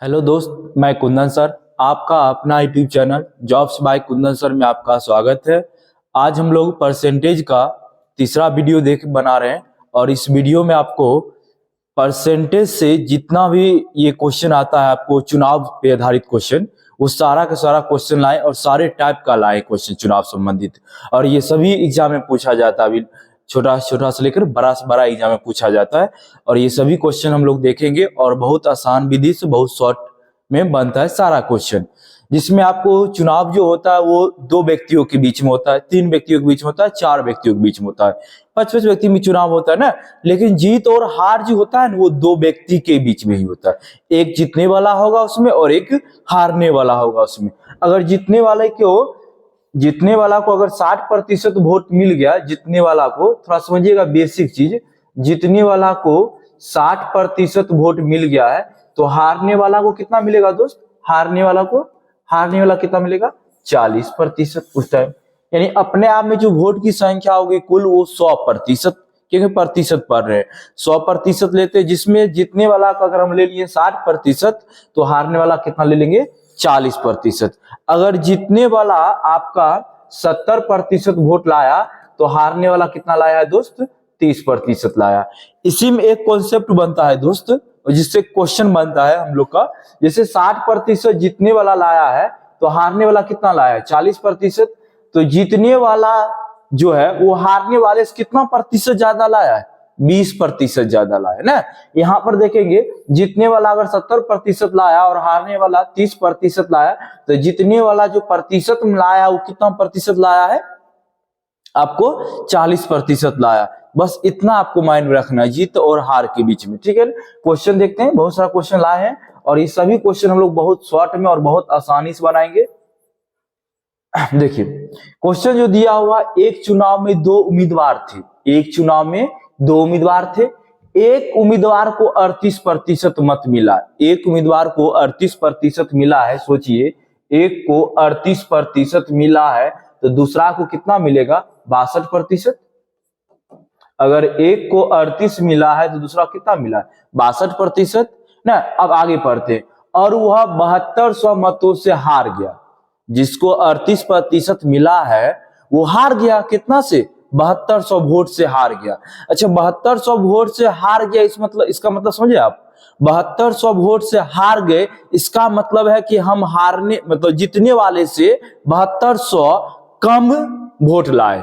Hello दोस्त, मैं Kundan sir, आपका अपना YouTube channel jobs by Kundan sir में आपका स्वागत है। आज हम लोग परसेंटेज का तीसरा वीडियो बना रहे हैं और इस वीडियो में आपको परसेंटेज से जितना भी ये क्वेश्चन आता है, आपको चुनाव पे आधारित क्वेश्चन, वो सारा का सारा क्वेश्चन लाए और सारे टाइप का लाए क्वेश्चन चुनाव संबंधित। और ये सभी एग्जाम में पूछा जाता है, अभी छोटा छोटा से लेकर बड़ा से बड़ा एग्जाम में पूछा जाता है। और ये सभी क्वेश्चन हम लोग देखेंगे और बहुत आसान विधि से बहुत शॉर्ट में बनता है सारा क्वेश्चन, जिसमें आपको चुनाव जो होता है वो 2 व्यक्तियों के बीच में होता है, 3 व्यक्तियों के बीच में होता है, 4 व्यक्तियों के बीच में होता है, 5-5 व्यक्ति में चुनाव होता है ना। लेकिन जीत और हार जो होता है ना, वो 2 व्यक्ति के बीच में ही होता है। एक जीतने वाला होगा उसमें और एक हारने वाला होगा उसमें। अगर जीतने वाला को अगर 60% वोट मिल गया, जीतने वाला को थोड़ा समझिएगा बेसिक चीज, जीतने वाला को 60% वोट मिल गया है तो हारने वाला को कितना मिलेगा दोस्त? हारने वाला कितना मिलेगा? 40% उस टाइम। यानी अपने आप में जो वोट की संख्या होगी कुल, वो 100%, क्योंकि प्रतिशत पढ़ रहे हैं, 100% लेते हैं, जिसमें जीतने वाला का अगर हम ले लिए 60% तो हारने वाला कितना ले लेंगे? 40%। अगर जीतने वाला आपका 70% वोट लाया तो हारने वाला कितना लाया है दोस्त? 30% लाया। इसी में एक कॉन्सेप्ट बनता है दोस्त, जिससे क्वेश्चन बनता है हम लोग का, जैसे 60% जीतने वाला लाया है तो हारने वाला कितना लाया है? 40%। तो जीतने वाला जो है वो हारने वाले से कितना प्रतिशत ज्यादा लाया है? 20% ज्यादा लाया है ना। यहाँ पर देखेंगे, जीतने वाला अगर 70% लाया और हारने वाला 30% लाया, तो जीतने वाला जो प्रतिशत में लाया वो कितना प्रतिशत लाया है? आपको 40% लाया। बस इतना आपको माइंड में रखना है जीत और हार के बीच में, ठीक है। क्वेश्चन देखते हैं, बहुत सारा क्वेश्चन लाए हैं और ये सभी क्वेश्चन हम लोग बहुत शॉर्ट में और बहुत आसानी से बनाएंगे। देखिए क्वेश्चन जो दिया हुआ, एक चुनाव में 2 उम्मीदवार थे, एक चुनाव में 2 उम्मीदवार थे, एक उम्मीदवार को 38% मत मिला, एक उम्मीदवार को 38% मिला है। सोचिए, एक को 38% मिला है तो दूसरा को कितना मिलेगा? 62%। अगर एक को 38 मिला है तो दूसरा कितना मिला है? 62% ना। अब आगे पढ़ते हैं, और वह 7200 मतों से हार गया। जिसको 38% मिला है वो हार गया, कितना से? 7200 वोट से हार गया। अच्छा, 7200 वोट से हार गया, इसका मतलब समझे आप? 7200 वोट से हार गए, इसका मतलब है कि हम हारने मतलब जीतने वाले से 7200 कम वोट लाए,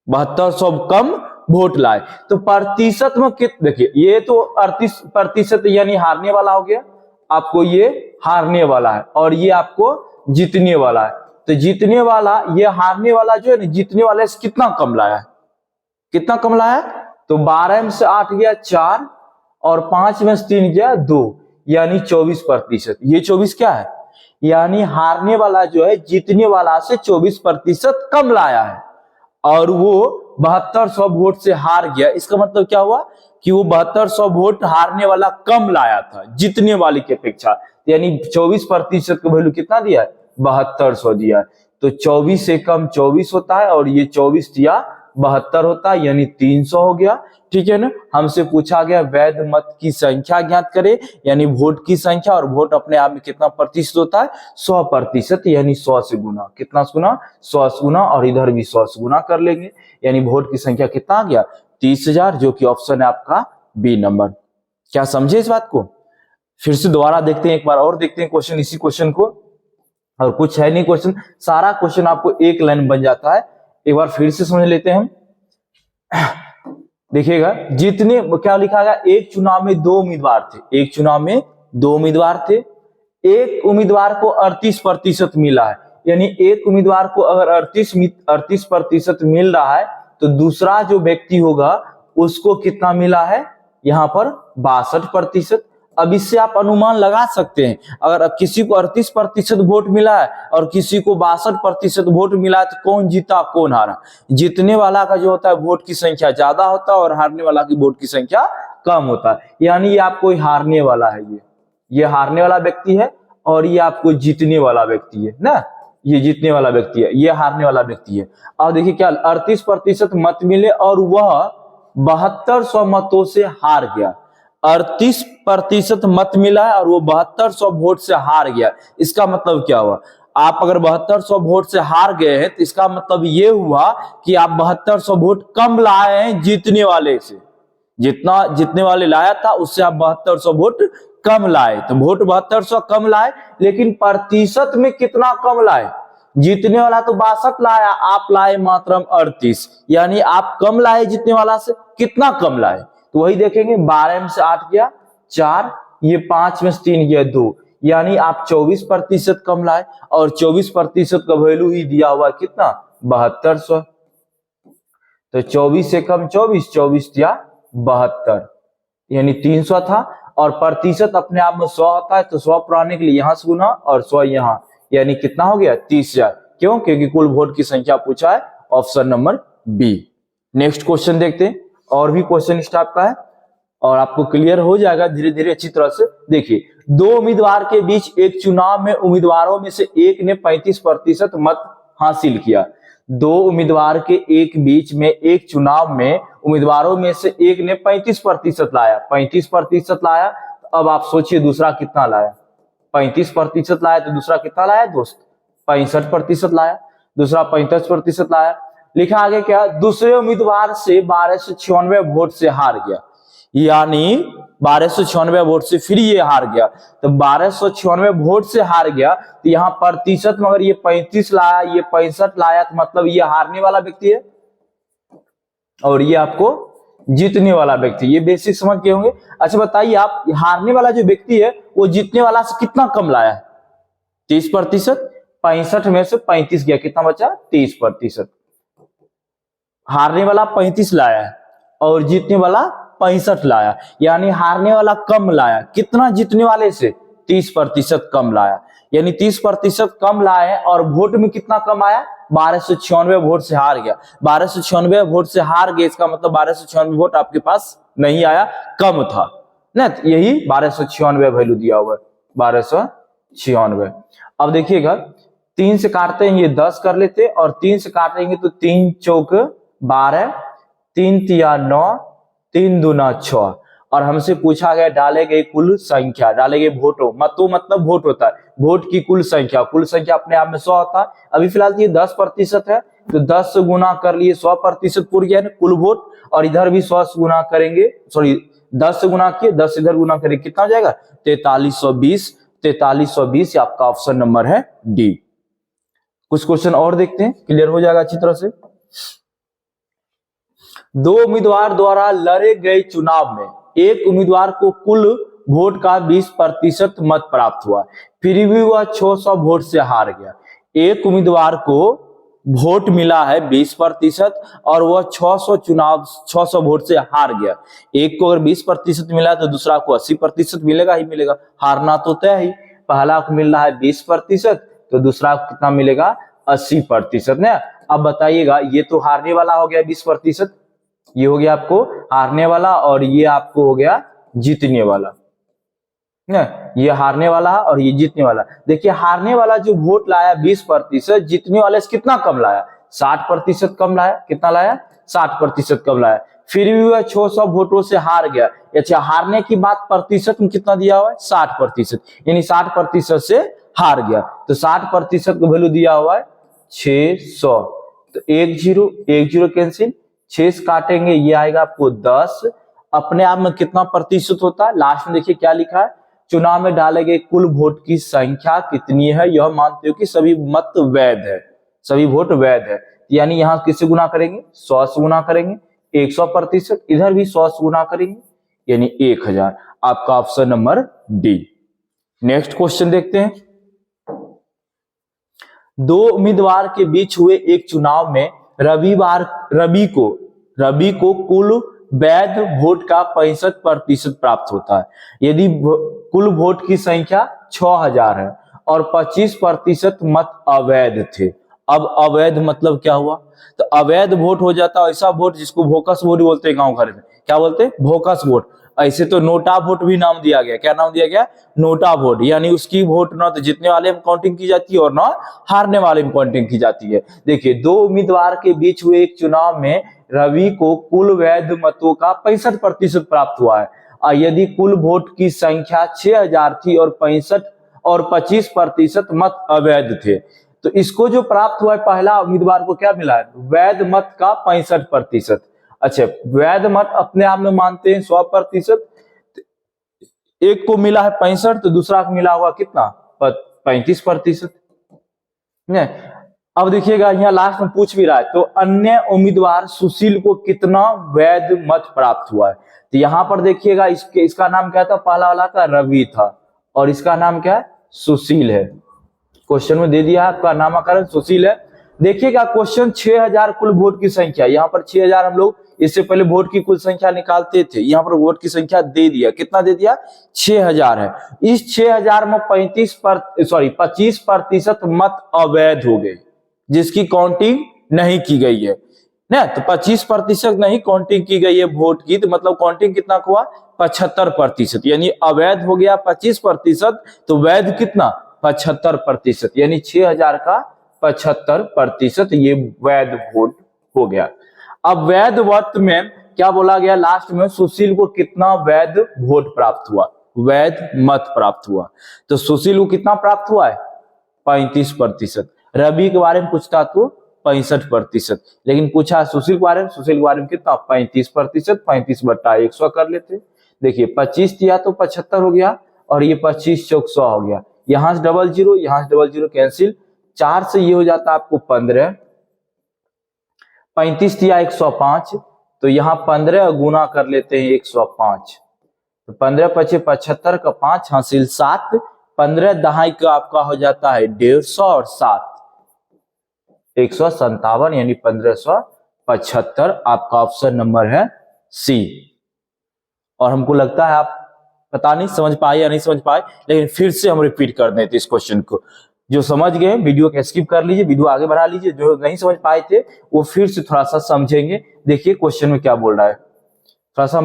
7200 कम वोट लाए। तो प्रतिशत में देखिए, ये तो 38% यानी हारने वाला हो गया, आपको ये हारने वाला है और ये आपको जीतने वाला है। तो जीतने वाला, ये हारने वाला जो है ना, जीतने वाले से कितना कम लाया है? कितना कम लाया? तो 12 में से 8 गया 4 और 5 में से 3 गया 2, यानी 24%। ये 24 क्या है? यानी हारने वाला जो है जीतने वाला से 24% कम लाया है और वो 7200 वोट से हार गया। इसका मतलब क्या हुआ कि वो 7200 वोट हारने वाला कम लाया था जीतने वाले की अपेक्षा, यानी 24% का वैल्यू कितना दिया है? 7200 दिया है। तो 24 से कम 24 होता है और ये 24 दिया 72 होता है, यानी 300 हो गया, ठीक है ना। हमसे पूछा गया वैध मत की संख्या ज्ञात करे, यानी वोट की संख्या, और वोट अपने आप में कितना प्रतिशत होता है? 100%, यानी 100 से गुना। कितना से गुना? 100 से गुना, और इधर भी 100 से गुना कर लेंगे, यानी वोट की संख्या कितना आ गया? 30,000, जो कि ऑप्शन है आपका बी नंबर। क्या समझे इस बात को? फिर से दोबारा देखते हैं, एक बार और देखते हैं क्वेश्चन, इसी क्वेश्चन को, और कुछ है नहीं क्वेश्चन, सारा क्वेश्चन आपको एक लाइन बन जाता है। एक बार फिर से समझ लेते हैं हम। देखिएगा, जितने क्या लिखा गया, एक चुनाव में 2 उम्मीदवार थे, एक चुनाव में 2 उम्मीदवार थे, एक उम्मीदवार को 38% मिला है, यानी एक उम्मीदवार को अगर 38% मिल रहा है तो दूसरा जो व्यक्ति होगा उसको कितना मिला है? यहाँ पर 62%। अब इससे आप अनुमान लगा सकते हैं, अगर किसी को 38% वोट मिला है और किसी को 62% वोट मिला है तो कौन जीता कौन हारा? जीतने वाला का जो होता है वोट की संख्या ज्यादा होता है और हारने वाला की वोट की संख्या कम होता है। यानी ये आपको हारने वाला है, ये हारने वाला व्यक्ति है और ये आपको जीतने वाला व्यक्ति है ना, ये जीतने वाला व्यक्ति है, ये हारने वाला व्यक्ति है। अब देखिए क्या, 38% मत मिले और वह 7200 मतों से हार गया। 38% मत मिला है और वो 7200 वोट से हार गया। इसका मतलब क्या हुआ? आप अगर 7200 वोट से हार गए हैं तो इसका मतलब ये हुआ कि आप 7200 वोट कम लाए हैं जीतने वाले से। जितना जीतने वाले लाया था उससे आप 7200 वोट कम लाए। तो वोट 7200 कम लाए, लेकिन प्रतिशत में कितना कम लाए? जीतने वाला तो 62 लाया, आप लाए मात्र 38, यानी आप कम लाए जीतने वाला से। कितना कम लाए? तो वही देखेंगे, 12 में से 8 गया 4, ये 5 में से 3 गया 2, यानी आप 24% कम लाए। और 24% का वैल्यू ही दिया हुआ कितना? 7200। तो 24 से कम 24, 24 दिया 72, यानी 300 था। और प्रतिशत अपने आप में 100 होता है, तो 100 पुराने के लिए यहां से गुना और 100 यहां, यानी कितना हो गया? 30,000। क्यों? क्योंकि कुल वोट की संख्या पूछा है, option number B. Next question देखते हैं, और भी क्वेश्चन इस टाइप का है और आपको क्लियर हो जाएगा धीरे धीरे अच्छी तरह से। देखिए, दो उम्मीदवार के बीच एक चुनाव में उम्मीदवारों में से एक ने 35% मत हासिल किया। दो उम्मीदवार के एक बीच में एक चुनाव में उम्मीदवारों में से एक ने 35% लाया, 35% लाया। तो अब आप सोचिए दूसरा कितना लाया? 35% लाया तो दूसरा कितना लाया दोस्त? 65% लाया। दूसरा 35% लाया। लिखा आगे क्या? दूसरे उम्मीदवार से 1296 वोट से हार गया, यानी 1296 वोट से फिर ये हार गया। तो 1296 वोट से हार गया, तो यहाँ प्रतिशत में अगर ये 35 लाया, ये 65 लाया, तो मतलब ये हारने वाला व्यक्ति है और ये आपको जीतने वाला व्यक्ति। ये बेसिक समझ गए होंगे। अच्छा बताइए आप, हारने वाला जो व्यक्ति है वो जीतने वाला से कितना कम लाया है? 30%। 65 में से 35 गया, कितना बचा? 30%। हारने वाला 35 लाया है और जीतने वाला 65 लाया, यानी हारने वाला कम लाया। कितना जीतने वाले से? 30% कम लाया, यानी 30% कम लाए और वोट में कितना कम आया? 1296 वोट से हार गया। 1296 वोट से हार गए, इसका मतलब 1296 वोट आपके पास नहीं आया, कम था ना। यही 1296 वैल्यू दिया हुआ है, 1296। अब देखिएगा, 3 से काटते हैं ये 10 कर लेते, और 3 से काटेंगे तो 3 चौक 12, 3 तिया 9, 3 दूना 6। और हमसे पूछा गया डाले गए कुल संख्या, डाले गए वोटों, मतों मतलब वोट होता है, वोट की कुल संख्या। कुल संख्या अपने आप में 100 होता है। अभी फिलहाल ये 10% है, तो 10 से गुना कर लिए 100% पूर गया ना कुल वोट। और इधर भी 100 से गुना करेंगे, सॉरी 10 से गुना किए, 10 इधर गुना करेंगे, कितना हो जाएगा? 4320। 4320 आपका ऑप्शन नंबर है डी। कुछ क्वेश्चन और देखते हैं, क्लियर हो जाएगा अच्छी तरह से। दो उम्मीदवार द्वारा लड़े गए चुनाव में एक उम्मीदवार को कुल वोट का 20% मत प्राप्त हुआ, फिर भी वह 600 वोट से हार गया। एक उम्मीदवार को वोट मिला है 20% और वह 600 वोट से हार गया। एक को अगर 20% मिला तो दूसरा को 80% मिलेगा ही मिलेगा, हारना तो तय ही। पहला को मिल रहा है 20%, तो दूसरा को कितना मिलेगा? 80% ना। अब बताइएगा, ये तो हारने वाला हो गया 20%, ये हो गया आपको हारने वाला, और ये आपको हो गया जीतने वाला ना। ये हारने वाला और ये जीतने वाला। देखिए, हारने वाला जो वोट लाया 20%, जीतने वाले से कितना कम लाया? 60% कम लाया। कितना लाया? 60% कम लाया। फिर भी वह 600 वोटों से हार गया। अच्छा, हारने की बात प्रतिशत में कितना दिया हुआ है? 60%, यानी 60% से हार गया। तो 60% का वैल्यू दिया हुआ है 600। तो 10 कैंसिल, 6 से काटेंगे, ये आएगा आपको 10। अपने आप में कितना प्रतिशत होता है? लास्ट में देखिए क्या लिखा है, चुनाव में डाले गए कुल वोट की संख्या कितनी है? यह मानते हो कि सभी मत वैध है, सभी वोट वैध है, यानी यहां किससे गुना करेंगे? 100 से गुना करेंगे, 100%। इधर भी 100 से गुना करेंगे, यानी 1000। आपका option number D. Next question देखते हैं। दो उम्मीदवार के बीच हुए एक चुनाव में रवि को कुल वैध वोट का 65% प्राप्त होता है यदि कुल वोट की संख्या 6000 है और 25% मत अवैध थे। अब अवैध मतलब क्या हुआ? तो अवैध वोट हो जाता है ऐसा वोट जिसको भोकस वोट बोलते हैं, गांव घर में क्या बोलते हैं? भोकस वोट। ऐसे तो नोटा वोट भी नाम दिया गया। क्या नाम दिया गया? नोटा वोट, यानी उसकी वोट ना तो जीतने वाले में काउंटिंग की जाती है और ना हारने वाले में काउंटिंग की जाती है। देखिए, दो उम्मीदवार के बीच हुए एक चुनाव में रवि को कुल वैध मतों का 65% प्राप्त हुआ है और यदि कुल वोट की संख्या 6000 थी और 25% मत अवैध थे। तो इसको जो प्राप्त हुआ है, पहला उम्मीदवार को क्या मिला है? वैध मत का 65%। अच्छा, वैध मत अपने आप में मानते हैं 100%, एक को मिला है 65 तो दूसरा को मिला हुआ कितना? 35%। अब देखिएगा यहाँ लास्ट में पूछ भी रहा है, तो अन्य उम्मीदवार सुशील को कितना वैध मत प्राप्त हुआ है? तो यहाँ पर देखिएगा इसका नाम क्या था? पहला वाला का रवि था और इसका नाम क्या है? सुशील है। क्वेश्चन में दे दिया है, आपका नामकरण सुशील है। देखिएगा क्वेश्चन 6000 कुल वोट की संख्या, यहाँ पर 6000 हम लोग इससे पहले वोट की कुल संख्या निकालते थे, यहाँ पर वोट की संख्या दे दिया, कितना दे दिया? 6000 है। इस 6000 में 25% मत अवैध हो गए जिसकी काउंटिंग नहीं की गई है ना। तो 25% नहीं काउंटिंग की गई है वोट की, तो मतलब काउंटिंग कितना हुआ? 75%, यानी अवैध हो गया 25%, तो वैध कितना? 75%, यानी 6000 का 75% ये वैध वोट हो गया। अब वैध वोट में क्या बोला गया लास्ट में? सुशील को कितना वैध वोट प्राप्त हुआ? वैध मत प्राप्त हुआ। तो सुशील को कितना प्राप्त हुआ है? 35%। रवि के बारे में पूछता तो 65%, लेकिन पूछा सुशील के बारे में, सुशील के बारे में कितना? 35%। 35/100 कर लेते। देखिए 25 दिया तो 75 हो गया और ये 25 चौक 100 हो गया। यहां से डबल जीरो, यहां से डबल जीरो कैंसिल, 4 से ये हो जाता आपको 15। 35 दिया 105, तो यहाँ 15 गुना कर लेते हैं 105, तो 15 पचे 75 का 5 हासिल 7, 15 दहाई का आपका हो जाता है 150 और 7 157, यानी 1575 आपका ऑप्शन नंबर है सी। और हमको लगता है आप पता नहीं समझ पाए या नहीं समझ पाए, लेकिन फिर से हम रिपीट कर देते इस क्वेश्चन को। जो समझ गए वीडियो को स्किप कर लीजिए, वीडियो आगे बढ़ा लीजिए, जो नहीं समझ पाए थे वो फिर से थोड़ा सा समझेंगे। देखिए क्वेश्चन में क्या बोल रहा है, थोड़ा सा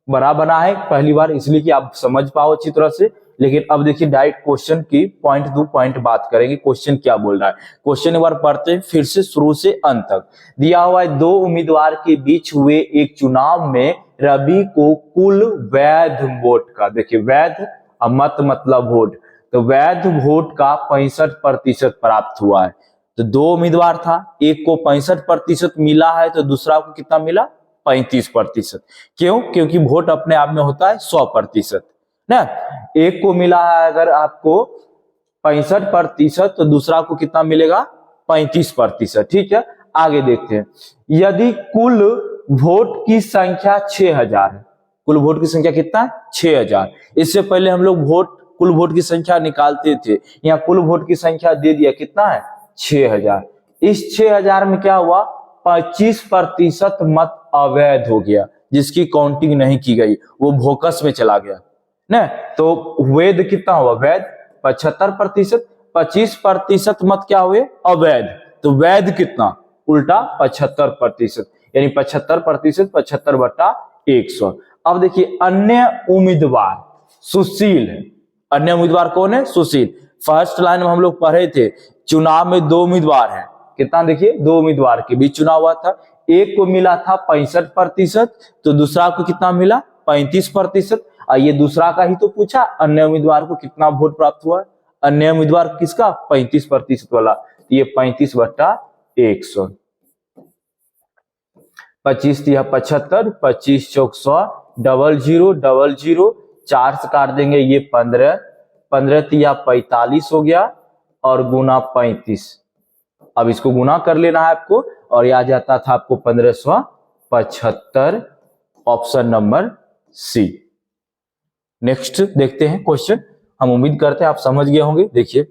बड़ा बना है पहली बार इसलिए कि आप समझ पाओ अच्छी तरह से, लेकिन अब देखिए डायरेक्ट क्वेश्चन की पॉइंट टू पॉइंट बात करेंगे। क्वेश्चन क्या बोल रहा है, क्वेश्चन एक बार पढ़ते हैं फिर से शुरू से अंत तक। दिया हुआ है, दो उम्मीदवार के बीच हुए एक चुनाव में रवि को कुल वैध वोट का, देखिए वैध मत मतलब वोट, तो वैध वोट का 65% प्राप्त हुआ है। तो दो उम्मीदवार था, एक को 65% मिला है तो दूसरा को कितना मिला? 35%। क्यों? क्योंकि वोट अपने आप में होता है 100% ना। एक को मिला है अगर आपको 65% तो दूसरा को कितना मिलेगा? 35%। ठीक है, आगे देखते हैं। यदि कुल वोट की संख्या 6000 है, कुल वोट की संख्या कितना है? 6000। इससे पहले हम लोग कुल वोट की संख्या निकालते थे, यहाँ कुल वोट की संख्या दे दिया, कितना है? 6000। इस 6000 में क्या हुआ? 25% मत अवैध हो गया जिसकी काउंटिंग नहीं की गई, वो भोकस में चला गया ना। तो वैध कितना हुआ? वैध 75%। 25% मत क्या हुए? अवैध। तो वैध कितना? उल्टा 75%, यानी 75%, 75/100। अब देखिए अन्य उम्मीदवार सुशील है। अन्य उम्मीदवार कौन है? सुशील। फर्स्ट लाइन में हम लोग पढ़े थे, चुनाव में दो उम्मीदवार हैं। कितना? देखिए दो उम्मीदवार के बीच चुनाव हुआ था, एक को मिला था 65% तो दूसरा को कितना मिला? 35%। ये दूसरा का ही तो पूछा, अन्य उम्मीदवार को कितना वोट प्राप्त हुआ? अन्य उम्मीदवार किसका? 35% वाला, ये 35/100। 25 दिया 75, 25 चौक 100, डबल जीरो 4 से काट देंगे, ये 15, 15 तिया 45 हो गया और गुना 35। अब इसको गुना कर लेना है आपको और यह आ जाता था आपको 1575, ऑप्शन नंबर सी। नेक्स्ट देखते हैं क्वेश्चन, हम उम्मीद करते हैं आप समझ गए होंगे। देखिए,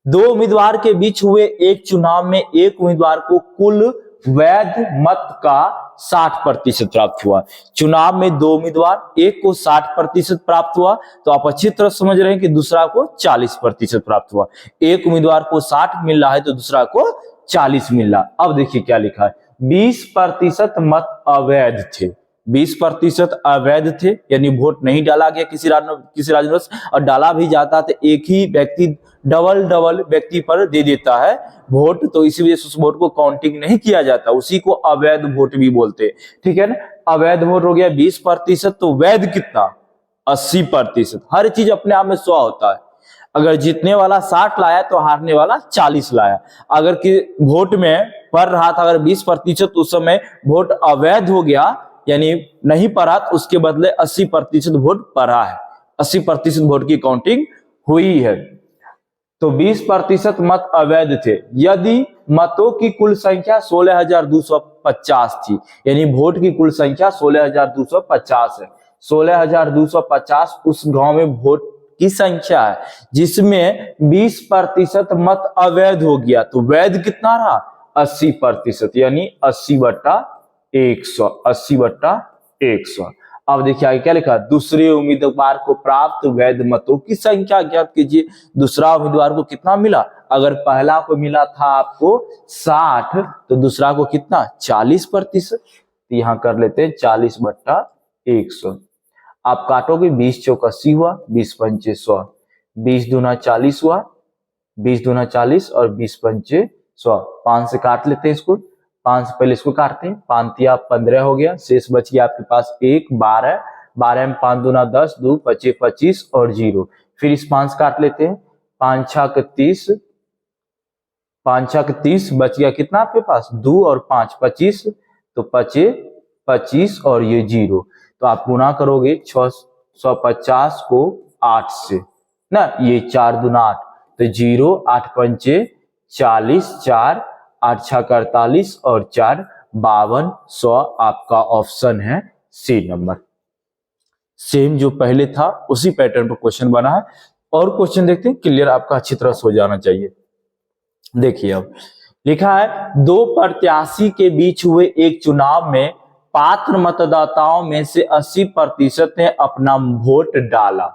दो उम्मीदवार के बीच हुए एक चुनाव में एक उम्मीदवार को कुल वैध मत का 60% प्राप्त हुआ। चुनाव में दो उम्मीदवार, एक को 60% प्राप्त हुआ, तो आप अच्छी तरह समझ रहे हैं कि दूसरा को 40% प्राप्त हुआ। एक उम्मीदवार को 60 मिल रहा है तो दूसरा को 40 मिल रहा। अब देखिए क्या लिखा है, 20% मत अवैध थे। 20% अवैध थे, यानी वोट नहीं डाला गया किसी राजनीतिक से, और डाला भी जाता तो एक ही व्यक्ति डबल व्यक्ति पर दे देता है वोट, तो इसी वजह से उस वोट को काउंटिंग नहीं किया जाता, उसी को अवैध वोट भी बोलते हैं। ठीक है ना, अवैध वोट हो गया 20%, तो वैध कितना 80%। हर चीज अपने आप में 100 होता है। अगर जीतने वाला 60 लाया तो हारने वाला 40 लाया। अगर कि वोट में पड़ रहा था अगर 20%, उस समय वोट अवैध हो गया, यानी नहीं पड़ा, तो उसके बदले 80% वोट पड़ा है, 80% वोट की काउंटिंग हुई है। तो 20% मत अवैध थे। यदि मतों की कुल संख्या 16,250 थी, यानी वोट की कुल संख्या 16,250 है, 16,250 उस गांव में वोट की संख्या है, जिसमें 20% मत अवैध हो गया, तो वैध कितना रहा 80%, यानी 80/100, 80/100। अब देखिए आगे क्या लिखा, दूसरे उम्मीदवार को प्राप्त वैध मतों की संख्या ज्ञात कीजिए। दूसरा उम्मीदवार को कितना मिला, अगर पहला को मिला था आपको 60, तो दूसरा को कितना 40%, तो यहां कर लेते हैं 40/100। आप काटोगे 20 चौक 80 हुआ, 20 पंचे 100, 20 दूना 40 हुआ, 20 दूना 40 और 20 पंचे 100। 5 से काट लेते हैं इसको, 5 से पहले इसको काटते हैं, 5 तिया 15 हो गया, शेष बच गया आपके पास 1, 12, 12 में 5 दूना 10, 2 पचे 25 और 0। फिर इस 5 काट लेते हैं, 5 छक 30, 5 छक 30, बच गया कितना आपके पास 2 और 5 25, तो पचे 25 और ये 0। तो आप गुना करोगे 650 को 8 से ना, ये 4 दूना 8, तो 0, 8 पंचे 40, 4 8 छक 48 और 4 52, 100 आपका ऑप्शन है सी नंबर। सेम जो पहले था उसी पैटर्न पर क्वेश्चन बना है। और क्वेश्चन देखते हैं, क्लियर आपका अच्छी तरह से हो जाना चाहिए। देखिए अब लिखा है, 2 प्रत्याशी के बीच हुए एक चुनाव में पात्र मतदाताओं में से 80% ने अपना वोट डाला,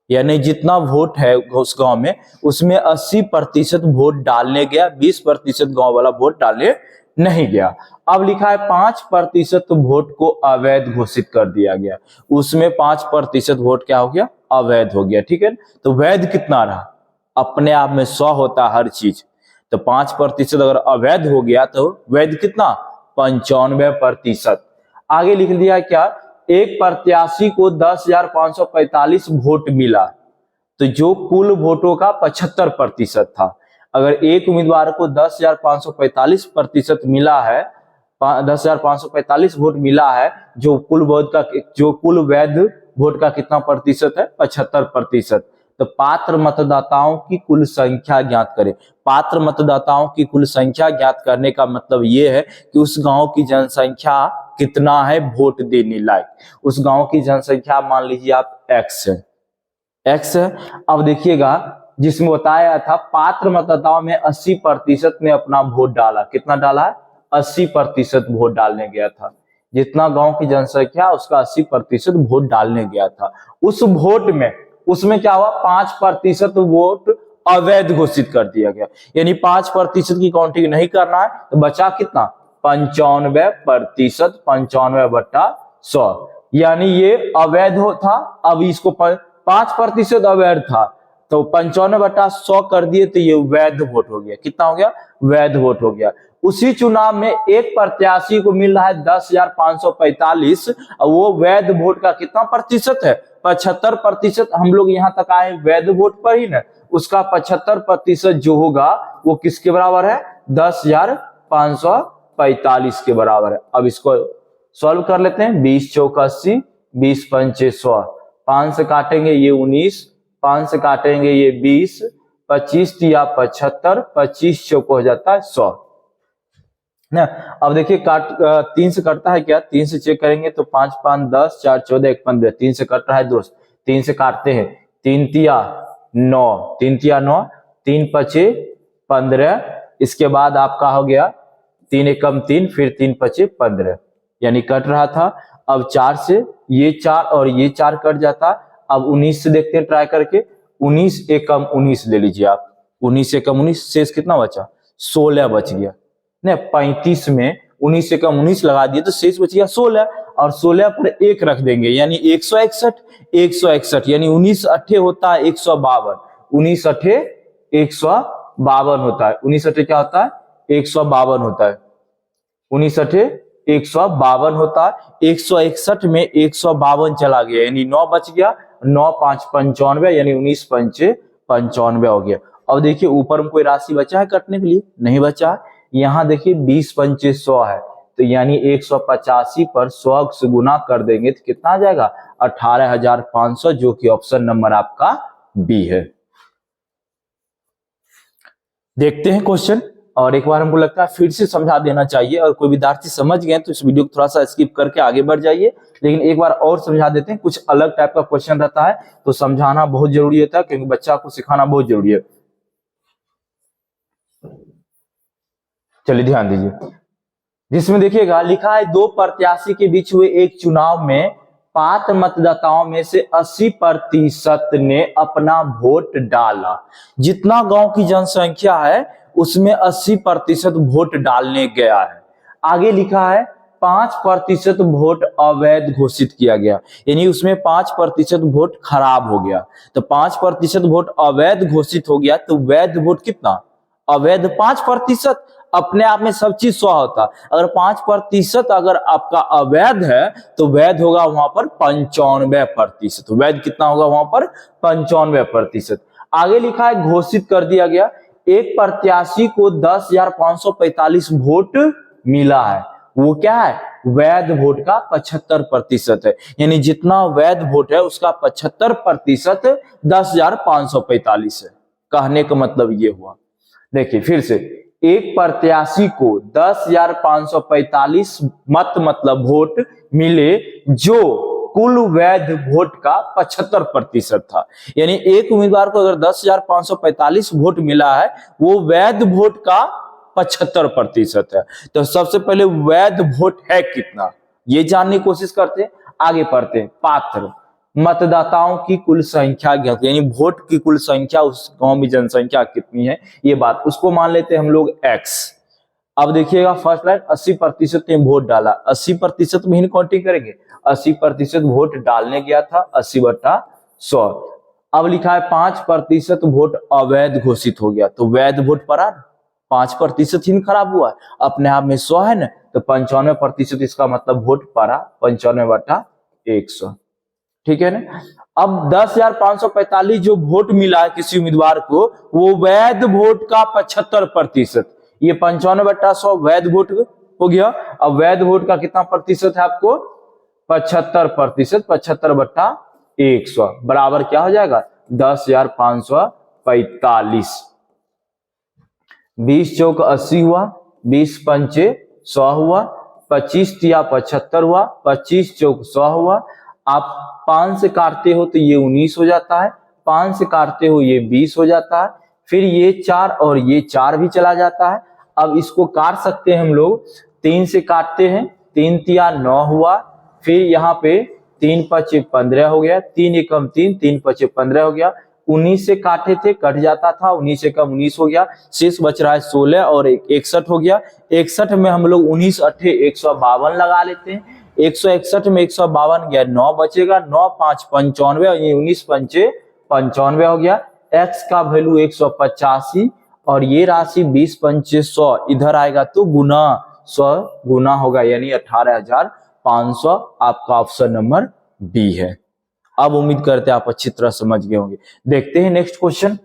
यानी जितना वोट है उस गांव में उसमें 80% वोट डालने गया, 20% गांव वाला वोट डालने नहीं गया। अब लिखा है 5% वोट को अवैध घोषित कर दिया गया, उसमें 5% वोट क्या हो गया अवैध हो गया। ठीक है, तो वैध कितना रहा, अपने आप में 100 होता हर चीज, तो 5% अगर अवैध हो गया तो वैध कितना 95%। आगे लिख दिया क्या, एक प्रत्याशी को 10,545 वोट मिला, तो जो कुल वोटों का 75% था। अगर एक उम्मीदवार को 10,545% मिला है, 10,545 वोट मिला है, जो कुल वैध वोट का कितना प्रतिशत है 75%। तो पात्र मतदाताओं की कुल संख्या ज्ञात करें। पात्र मतदाताओं की कुल संख्या ज्ञात करने का मतलब ये है कि उस गांव की जनसंख्या कितना है वोट देने लायक। उस गांव की जनसंख्या मान लीजिए आप x है, x है। अब देखिएगा जिसमें बताया था पात्र मतदाताओं में 80% ने अपना वोट डाला, कितना डाला है 80% वोट डालने गया था। जितना गांव की जनसंख्या उसका 80% वोट डालने गया था। उस वोट में उसमें क्या हुआ 5% वोट अवैध घोषित कर दिया गया, यानी 5% की काउंटिंग नहीं करना है, तो बचा कितना 95%, 95/100, यानी ये अवैध था। अब इसको 5% अवैध था तो 95/100 कर दिए, तो ये वैध वोट हो गया। कितना हो गया वैध वोट हो गया। उसी चुनाव में एक प्रत्याशी को मिल रहा है 10,545, और वो वैध वोट का कितना प्रतिशत है 75%। हम लोग यहाँ तक आए वैध वोट पर ही ना, उसका 75% जो होगा वो किसके बराबर है 10,545 के बराबर है। अब इसको सॉल्व कर लेते हैं। 20 चौक 80, 20 पंचे 100, 5 से काटेंगे ये 19, 5 से काटेंगे ये 20, 25 तिया 75, 25 चौक हो जाता है 100 ना। अब देखिए 3 से कटता है क्या, 3 से चेक करेंगे तो 5 5 10, 4 14 1 15, 3 से कट रहा है दोस्त, 3 से काटते हैं, 3 तिया 9, 3 तिया 9, 3 पचे 15, इसके बाद आपका हो गया 3 एकम 3, फिर 3 पचे 15, यानी कट रहा था। अब 4 से ये 4 और ये 4 कट जाता। अब 19 से देखते हैं ट्राई करके, 19 एकम 19 ले लीजिए आप, 19 एकम 19, शेष कितना बचा 16 बच गया। 35 में 19 एकम 19 लगा दिए तो शेष बच गया 16। और 16 पर 1 रख देंगे यानी 161, 161 यानी 19 अट्ठे होता है 152, 19 अट्ठे 152 होता है, 19 अट्ठे क्या होता है 152 होता है, 19 अट्ठे 152 होता है। 161 में 152 चला गया यानी 9 बच गया, 9 5 95 यानी 19 पंचे 95 हो गया। अब देखिए ऊपर में कोई राशि बचा है कटने के लिए, नहीं बचा है। यहाँ देखिए 20 पंचे 100 है तो यानी 185 पर 100 से गुना कर देंगे तो कितना आ जाएगा 18,500, जो कि ऑप्शन नंबर आपका बी है। देखते हैं क्वेश्चन, और एक बार हमको लगता है फिर से समझा देना चाहिए, और कोई विद्यार्थी समझ गए तो इस वीडियो को थोड़ा सा स्किप करके आगे बढ़ जाइए, लेकिन एक बार और समझा देते हैं। कुछ अलग टाइप का क्वेश्चन रहता है तो समझाना बहुत जरूरी होता है, क्योंकि बच्चा को सिखाना बहुत जरूरी है। चलिए ध्यान दीजिए, जिसमें देखिएगा लिखा है 2 प्रत्याशी के बीच हुए एक चुनाव में पात्र मतदाताओं में से 80% ने अपना वोट डाला। जितना गांव की जनसंख्या है उसमें 80% वोट डालने गया है। आगे लिखा है 5% वोट अवैध घोषित किया गया, यानी उसमें 5% वोट खराब हो गया। तो 5% वोट अवैध घोषित हो गया, तो वैध वोट कितना, अवैध 5%। अपने आप में सब चीज 100 होता, अगर 5% अगर आपका अवैध है तो वैध होगा वहां पर 95%। वैध कितना होगा वहां पर 95%। आगे लिखा है घोषित कर दिया गया, एक प्रत्याशी को 10,545 वोट मिला है, वो क्या है वैध वोट का 75% है, यानी जितना वैध वोट है उसका 75% 10,545 है। कहने का मतलब ये हुआ, देखिए फिर से, एक प्रत्याशी को 10,545 मत मतलब वोट मिले जो कुल वैध वोट का 75% था, यानी एक उम्मीदवार को अगर 10,545 वोट मिला है वो वैध वोट का 75% है। तो सबसे पहले वैध वोट है कितना ये जानने की कोशिश करते हैं, आगे पढ़ते हैं। पात्र मतदाताओं की कुल संख्या ज्ञात, यानी वोट की कुल संख्या उस गांव में जनसंख्या कितनी है ये बात, उसको मान लेते हैं हम लोग x। अब देखिएगा फर्स्ट लाइन 80% ने वोट डाला, 80% में ही काउंटिंग करेंगे, 80% वोट डालने गया था 80/100। अब लिखा है 5% वोट अवैध घोषित हो गया, तो वैध वोट पड़ा, 5% ही खराब हुआ, अपने आप में 100 है ना, तो 95% इसका मतलब वोट पड़ा 95/100। ठीक है ना। अब 10,545 जो वोट मिला है किसी उम्मीदवार को, वो वैध वोट का 75%, ये 95/100 वैध वोट हो गया। अब वैध वोट का कितना प्रतिशत है आपको 75%, 75/100 बराबर क्या हो जाएगा 10,545। 20 चौक 80 हुआ, 20 पंचे 100 हुआ, 25 तिया 75 हुआ, 25 चौक 100 हुआ। आप 5 से काटते हो तो ये 19 हो जाता है, 5 से काटते हो ये 20 हो जाता है, फिर ये 4 और ये 4 भी चला जाता है। अब इसको काट सकते हैं हम लोग, 3 से काटते हैं, 3 तिया 9 हुआ, फिर यहाँ पे 3 पचे 15 हो गया, 3 एकम 3, 3 पचे 15 हो गया। 19 से काटे थे कट जाता था, 19 से कम 19 हो गया, शेष बच रहा है 16 और 61 हो गया। 61 में हम लोग 19 अट्ठे 152 लगा लेते हैं, 161 में 152 गया 9 बचेगा, 9 5 95 और ये 19 पंचे 95 हो गया। x का वैल्यू 185 और ये राशि 20 पंचे 100 इधर आएगा तो गुना 100 गुना होगा, यानी 18,500 आपका ऑप्शन नंबर बी है। अब उम्मीद करते हैं आप अच्छी तरह समझ गए होंगे। देखते हैं नेक्स्ट क्वेश्चन।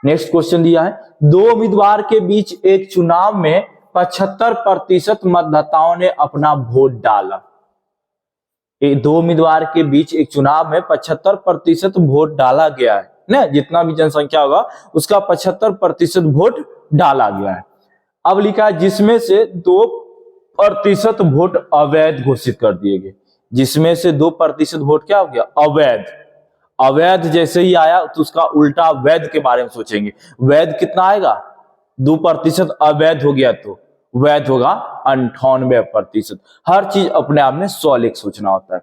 नेक्स्ट क्वेश्चन दिया है, 2 उम्मीदवार के बीच एक चुनाव में 75% मतदाताओं ने अपना वोट डाला। 2 उम्मीदवार के बीच एक चुनाव में 75% वोट डाला गया है ना, जितना भी जनसंख्या होगा उसका 75% वोट डाला गया है। अब लिखा है जिसमें से 2% वोट अवैध घोषित कर दिए गए, जिसमें से 2% वोट क्या हो गया अवैध। अवैध जैसे ही आया तो उसका उल्टा वैध के बारे में सोचेंगे, वैध कितना आएगा 2% अवैध हो गया तो वैध होगा 98%। हर चीज अपने आप में 100 लेख सोचना होता है।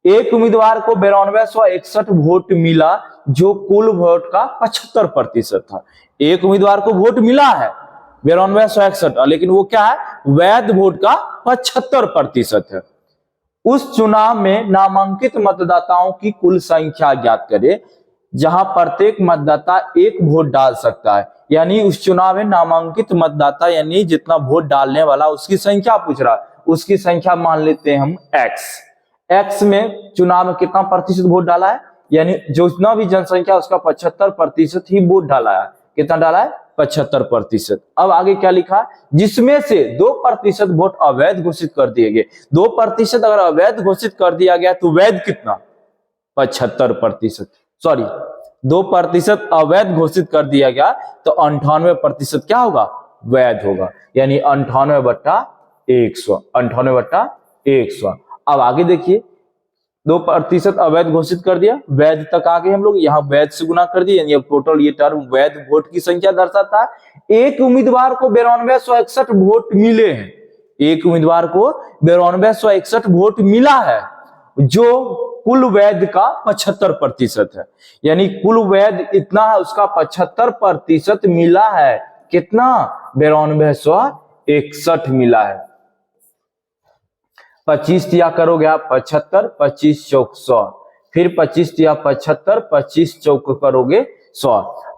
एक उम्मीदवार को 9261 वोट मिला जो कुल वोट का 75% था। एक उम्मीदवार को वोट मिला है 9261, लेकिन वो क्या है वैध वोट का 75% है। उस चुनाव में नामांकित मतदाताओं की कुल संख्या ज्ञात करे जहां प्रत्येक मतदाता एक वोट डाल सकता है। यानी उस चुनाव में नामांकित मतदाता यानी जितना वोट डालने वाला उसकी संख्या पूछ रहा है, उसकी संख्या मान लेते हैं हम एक्स में चुनाव में कितना प्रतिशत वोट डाला है, यानी जो जितना भी जनसंख्या उसका 75% ही वोट डाला है। कितना डाला है? 75%। अब आगे क्या लिखा है, जिसमें से 2% वोट अवैध घोषित कर दिए गए। 2% अगर अवैध घोषित कर दिया गया तो वैध कितना? 75%। सॉरी, 2% अवैध घोषित कर दिया गया तो 98% क्या होगा? वैध होगा। यानी 98/100, 98/100। अब आगे देखिए, 2% अवैध घोषित कर दिया, वैध तक आ गए हम लोग, यहाँ वैध से गुना कर दिए, यानी अब टोटल ये टर्म वैध वोट की संख्या दर्शाता है। एक उम्मीदवार को 9261 वोट मिले हैं, एक उम्मीदवार को 9261 वोट मिला है, जो कुल वैध का 75% है। यानी कुल वैध इतना है, उसका 75% मिला है। कितना? 9261 मिला है। 25 दिया करोगे आप 75, 25 चौक 100, फिर 25 दिया 75, 25 चौक करोगे 100।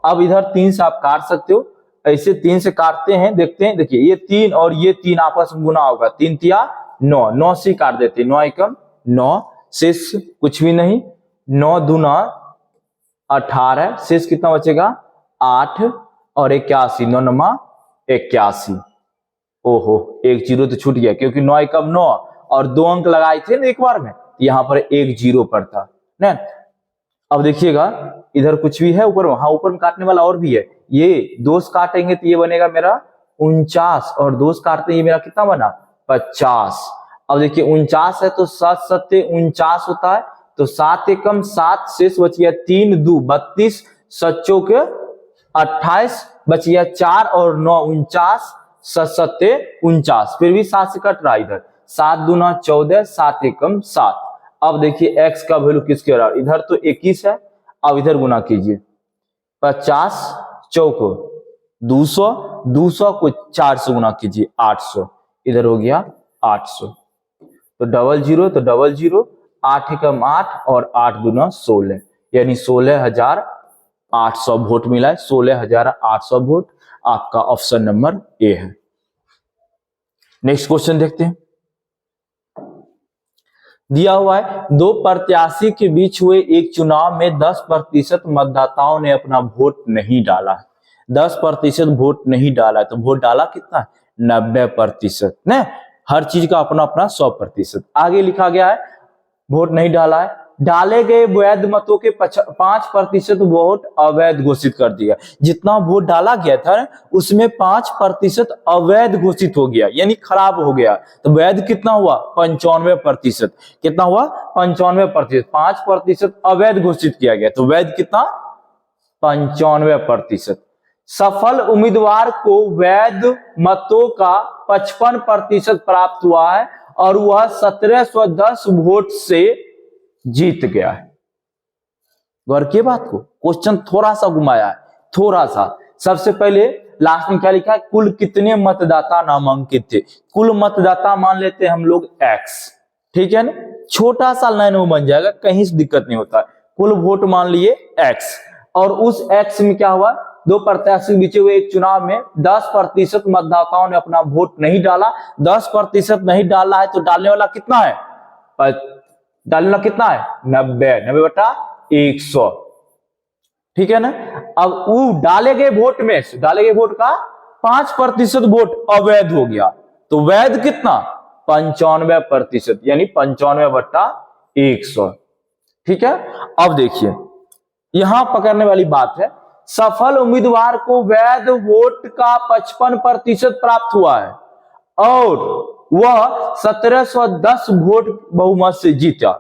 अब इधर 3 से आप काट सकते हो, ऐसे 3 से काटते हैं, देखते हैं। देखिए ये 3 और ये 3 आपस में गुना होगा, 3 तिया 9, 9 से काट देते, 9 एकम 9, शेष कुछ भी नहीं, 9 दूना 18, शेष कितना बचेगा? 8 और 81, 9 नमा 81। ओहो, एक जीरो तो छूट गया, क्योंकि 9 एकम 9 और 2 अंक लगाए थे ना एक बार में, यहाँ पर एक जीरो पर था ना। अब देखिएगा इधर कुछ भी है ऊपर, वहां ऊपर में काटने वाला और भी है। ये 2 से काटेंगे तो ये बनेगा मेरा 49, और 2 से काटते ये मेरा कितना बना? 50। अब देखिए 49 है तो 7 सत्ते 49 होता है, तो 7 एकम 7, शेष बच गया 3 2 32, 7 चौके 28, बच गया 4 और 9 49, 7 सत्ते 49, फिर भी 7 से कट रहा है इधर, 7 दूना 14, 7 एकम 7। अब देखिए x का वैल्यू किसके बराबर? इधर तो 21 है, अब इधर गुना कीजिए, 50 चौक 200, 200 को 4 से गुना कीजिए 800, इधर हो गया 800। तो 00 तो 00, 8 एकम 8 और 8 दूना 16, यानी 16,800 वोट मिला है। 16,800 वोट आपका ऑप्शन नंबर ए है। नेक्स्ट क्वेश्चन देखते हैं। दिया हुआ है, 2 प्रत्याशी के बीच हुए एक चुनाव में 10% मतदाताओं ने अपना वोट नहीं डाला है। 10% वोट नहीं डाला है, तो वोट डाला कितना है? 90% ने। हर चीज का अपना अपना 100%। आगे लिखा गया है, वोट नहीं डाला है, डाले गए वैध मतों के 5% वोट अवैध घोषित कर दिया। जितना वोट डाला गया था उसमें 5% अवैध घोषित हो गया, यानी खराब हो गया। तो वैध कितना हुआ? 95%। कितना हुआ? 95%। 5% अवैध घोषित किया गया, तो वैध कितना? 95%। सफल उम्मीदवार को वैध मतों का 55% प्राप्त हुआ है और वह 1710 वोट से जीत गया है। गौर की बात को, क्वेश्चन थोड़ा सा घुमाया है, थोड़ा सा। सबसे पहले लास्ट में क्या लिखा है? कुल कितने मतदाता नामांकित थे। कुल मतदाता मान लेते हैं हम लोग x, ठीक है ना, छोटा सा लाइन में बन जाएगा, कहीं से दिक्कत नहीं होता। कुल वोट मान लिए x, और उस x में क्या हुआ? 2 प्रत्याशी के बीच हुए एक चुनाव में 10% मतदाताओं ने अपना वोट नहीं डाला। 10% नहीं डाला है तो डालने वाला कितना है? डालने वाला कितना है? 90/100, ठीक है ना। अब वो डाले गए वोट में, डाले गए वोट का 5% वोट अवैध हो गया, तो वैध कितना? 95%, यानी 95/100, ठीक है। अब देखिए यहां पकड़ने वाली बात है, सफल उम्मीदवार को वैध वोट का 55% प्राप्त हुआ है और वह 1710 वोट बहुमत से जीता।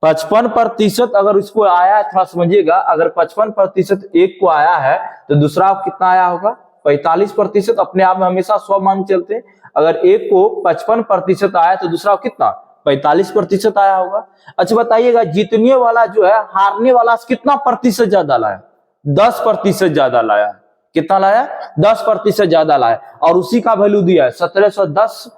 55% अगर इसको आया है, थोड़ा समझिएगा, अगर 55% एक को आया है तो दूसरा कितना आया होगा? 45%। अपने आप में हमेशा 100 मान चलते, अगर एक को 55% आया तो दूसरा कितना? 45% आया होगा। अच्छा बताइएगा, जीतने वाला जो है हारने वाला कितना प्रतिशत ज्यादा लाया? 10% ज्यादा लाया। कितना लाया? 10% ज्यादा लाया, और उसी का वैल्यू दिया है 1710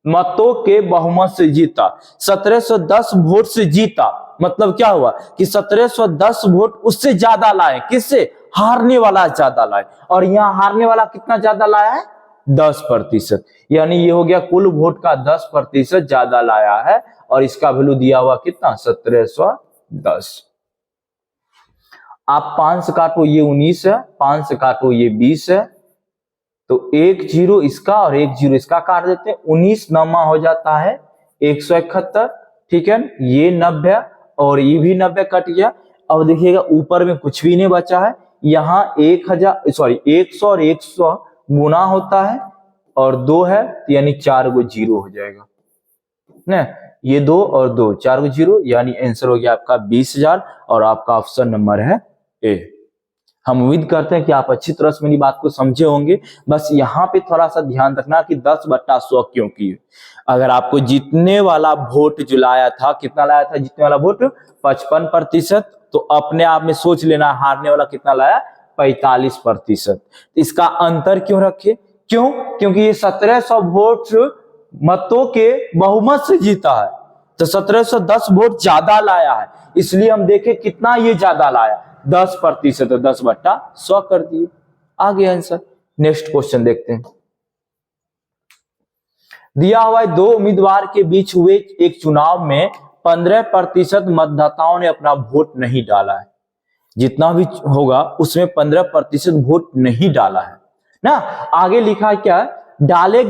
मतों के बहुमत से जीता। 1710 वोट से जीता, मतलब क्या हुआ कि 1710 वोट उससे ज्यादा लाए, किससे? हारने वाला ज्यादा लाए। और यहां हारने वाला कितना ज्यादा लाया है? 10%। यानी ये हो गया कुल वोट का 10% ज्यादा लाया है। और इसका वैल्यू दिया हुआ कितना? 1710। आप 5 से काटो, ये 19 है, 5 से काटो, ये 20 है, तो 1 0 इसका और 1 0 इसका काट देते हैं। 19 9 हो जाता है 171, ठीक है। ये 90 और ये भी 90 कट गया। अब देखिएगा ऊपर में कुछ भी नहीं बचा है। यहाँ 100 और 100 गुना होता है और 2 है, यानी 4 गो 0 हो जाएगा ना। ये 2 और 2, 4 गो 0, यानी आंसर हो गया आपका 20,000 और आपका ऑप्शन नंबर है ए। हम उम्मीद करते हैं कि आप अच्छी तरह से मेरी बात को समझे होंगे। बस यहाँ पे थोड़ा सा ध्यान रखना कि 10/100 क्यों की। अगर आपको जीतने वाला वोट जो लाया था, कितना लाया था जीतने वाला वोट? 55%। तो अपने आप में सोच लेना हारने वाला कितना लाया? 45%। इसका अंतर क्यों रखे? क्यों? क्योंकि ये 1700 वोट मतों के बहुमत से जीता है, तो 1710 वोट ज्यादा लाया है। इसलिए हम देखें कितना ये ज्यादा लाया, 10%, 10/100 कर दिए। आ गया आंसर। नेक्स्ट क्वेश्चन देखते हैं। दिया हुआ है 2 उम्मीदवार के बीच हुए एक चुनाव में 15% मतदाताओं ने अपना वोट नहीं डाला है। जितना भी होगा उसमें 15% वोट नहीं डाला है ना। आगे लिखा है क्या? डाले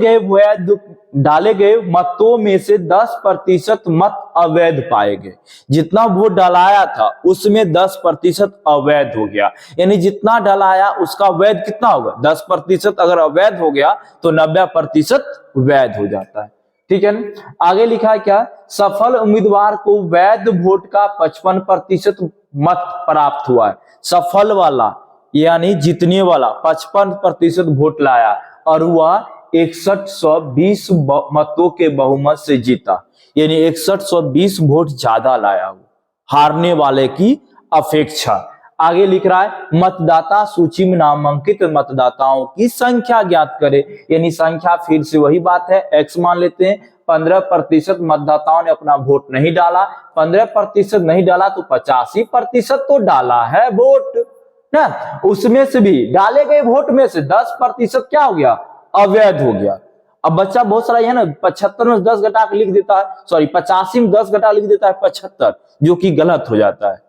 गए मतों में से 10% मत अवैध पाए गए। जितना वोट डालाया था उसमें 10% अवैध हो गया। यानी जितना डालाया उसका वैध कितना होगा? 10%। अगर अवैध हो गया तो 90% वैध हो जाता है, ठीक है ना। आगे लिखा है क्या? सफल उम्मीदवार को वैध वोट का 55% मत प्राप्त हुआ है। सफल वाला यानी जीतने वाला 55% वोट लाया और वह 6120 मतों के बहुमत से जीता। यानी 6120 वोट ज्यादा लाया वो हारने वाले की अपेक्षा। आगे लिख रहा है मतदाता सूची में नामांकित मतदाताओं की संख्या ज्ञात करे। यानी संख्या फिर से वही बात है, x मान लेते हैं। 15% मतदाताओं ने अपना वोट नहीं डाला। 15% नहीं डाला तो 85% तो डाला है वोट ना। उसमें से भी डाले गए वोट में से 10% क्या हो गया? अवैध हो गया। अब बच्चा बहुत सारा है ना 75 में 10 घटा के लिख देता है, 85 में 10 घटा लिख देता है 75, जो कि गलत हो जाता है।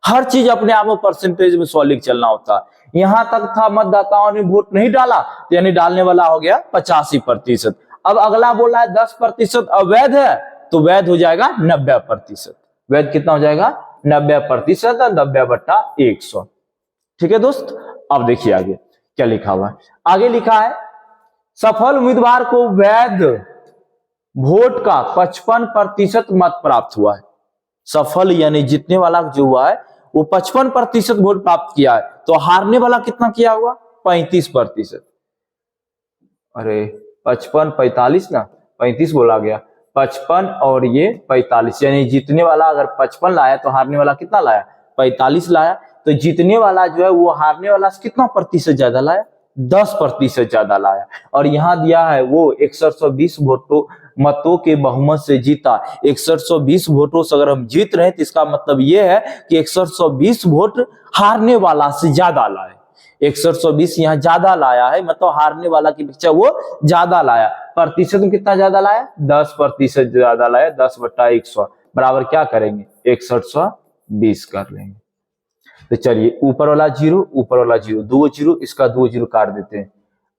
हर चीज अपने आप में परसेंटेज में 100 लिख चलना होता है। यहां तक था मतदाताओं ने वोट नहीं डाला, तो यानी डालने वाला हो गया 85%। अब अगला बोला है 10% अवैध है, तो वैध हो जाएगा 90%। वैध कितना हो जाएगा? 90%, 90/100। ठीक है दोस्त। अब देखिए आगे क्या लिखा हुआ है। आगे लिखा है सफल उम्मीदवार को वैध वोट का 55% मत प्राप्त हुआ है। सफल यानी जीतने वाला जो हुआ है वो 55% वोट प्राप्त किया है, तो हारने वाला कितना किया हुआ? 35%। अरे 55 45 ना, 35 बोला गया। 55 और ये 45, यानी जीतने वाला अगर 55 लाया तो हारने वाला कितना लाया? 45 लाया। तो जीतने वाला जो है वो हारने वाला से कितना प्रतिशत ज्यादा लाया? 10% ज्यादा लाया। और यहाँ दिया है वो 6120 वोटों मतों के बहुमत से जीता। 6120 वोटों से अगर हम जीत रहे हैं तो इसका मतलब ये है कि 6120 वोट हारने वाला से ज्यादा लाए। 6120 यहाँ ज्यादा लाया है, मतलब हारने वाला की अपेक्षा वो ज्यादा लाया। प्रतिशत में कितना ज्यादा लाया? 10% ज्यादा लाया। 10/100 बराबर क्या करेंगे? 6120 कर लेंगे। तो चलिए ऊपर वाला 0, ऊपर वाला 0, 2 0, इसका 2 0 काट देते हैं।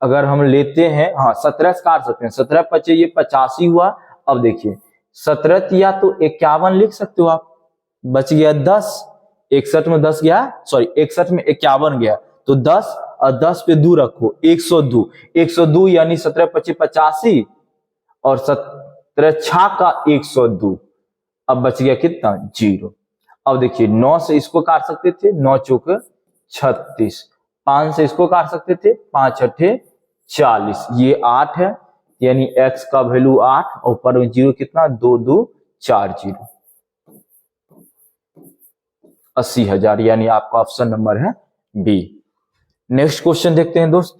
अगर हम लेते हैं, हाँ 17 से काट सकते हैं। 17 × 5 ये 85 हुआ। अब देखिए 17 या तो 51 लिख सकते हो आप, बच गया 10। 61 में 10 गया, 61 में 51 गया, तो 10 और 10 पे 2 रखो, 102। 102 यानी 17 × 5 85 और 17 6 का 102। अब बच गया कितना? 0। अब देखिए 9 से इसको काट सकते थे, 9 चौक 36। 5 से इसको काट सकते थे, 5 अठे 40। ये 8 है, यानी x का वैल्यू 8, ऊपर में 0 कितना? 2 2 4 0, 80,000, यानी आपका ऑप्शन नंबर है बी। नेक्स्ट क्वेश्चन देखते हैं दोस्त।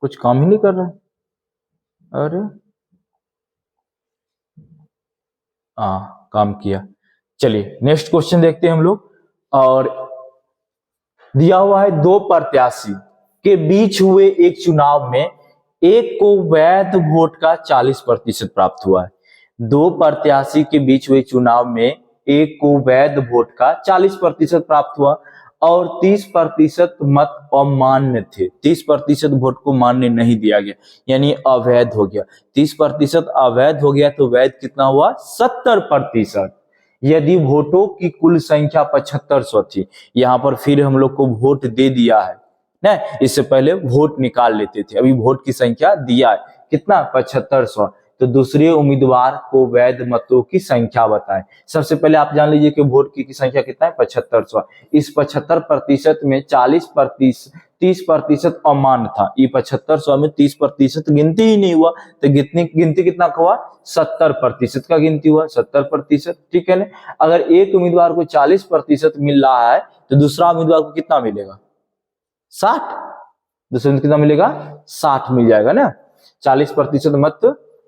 कुछ काम ही नहीं कर रहा है। अरे हाँ, काम किया। चलिए नेक्स्ट क्वेश्चन देखते हैं हम लोग। और दिया हुआ है दो प्रत्याशी के बीच हुए एक चुनाव में एक को वैध वोट का 40% प्राप्त हुआ है। दो प्रत्याशी के बीच हुए चुनाव में एक को वैध वोट का 40% प्राप्त हुआ और 30% मत अमान्य थे। 30% वोट को मान्य नहीं दिया गया, यानी अवैध हो गया। 30% अवैध हो गया तो वैध कितना हुआ? 70%। यदि वोटों की कुल संख्या 7500 थी, यहां पर फिर हम लोग को वोट दे दिया है ना, इससे पहले वोट निकाल लेते थे, अभी वोट की संख्या दिया है कितना? 7500। तो दूसरे उम्मीदवार को वैध मतों की संख्या बताएं। सबसे पहले आप जान लीजिए कि वोट की संख्या कितना है? 7500। इस 75% में 30% अमान्य था। ये 7500 में 30% गिनती ही नहीं हुआ, तो गिनती कितना का हुआ? 70% का गिनती हुआ, 70%। ठीक है ना। अगर एक उम्मीदवार को 40% मिल रहा है तो दूसरा उम्मीदवार को कितना मिलेगा? 60। दूसरे में कितना मिलेगा? 60 मिल जाएगा ना। 40% मत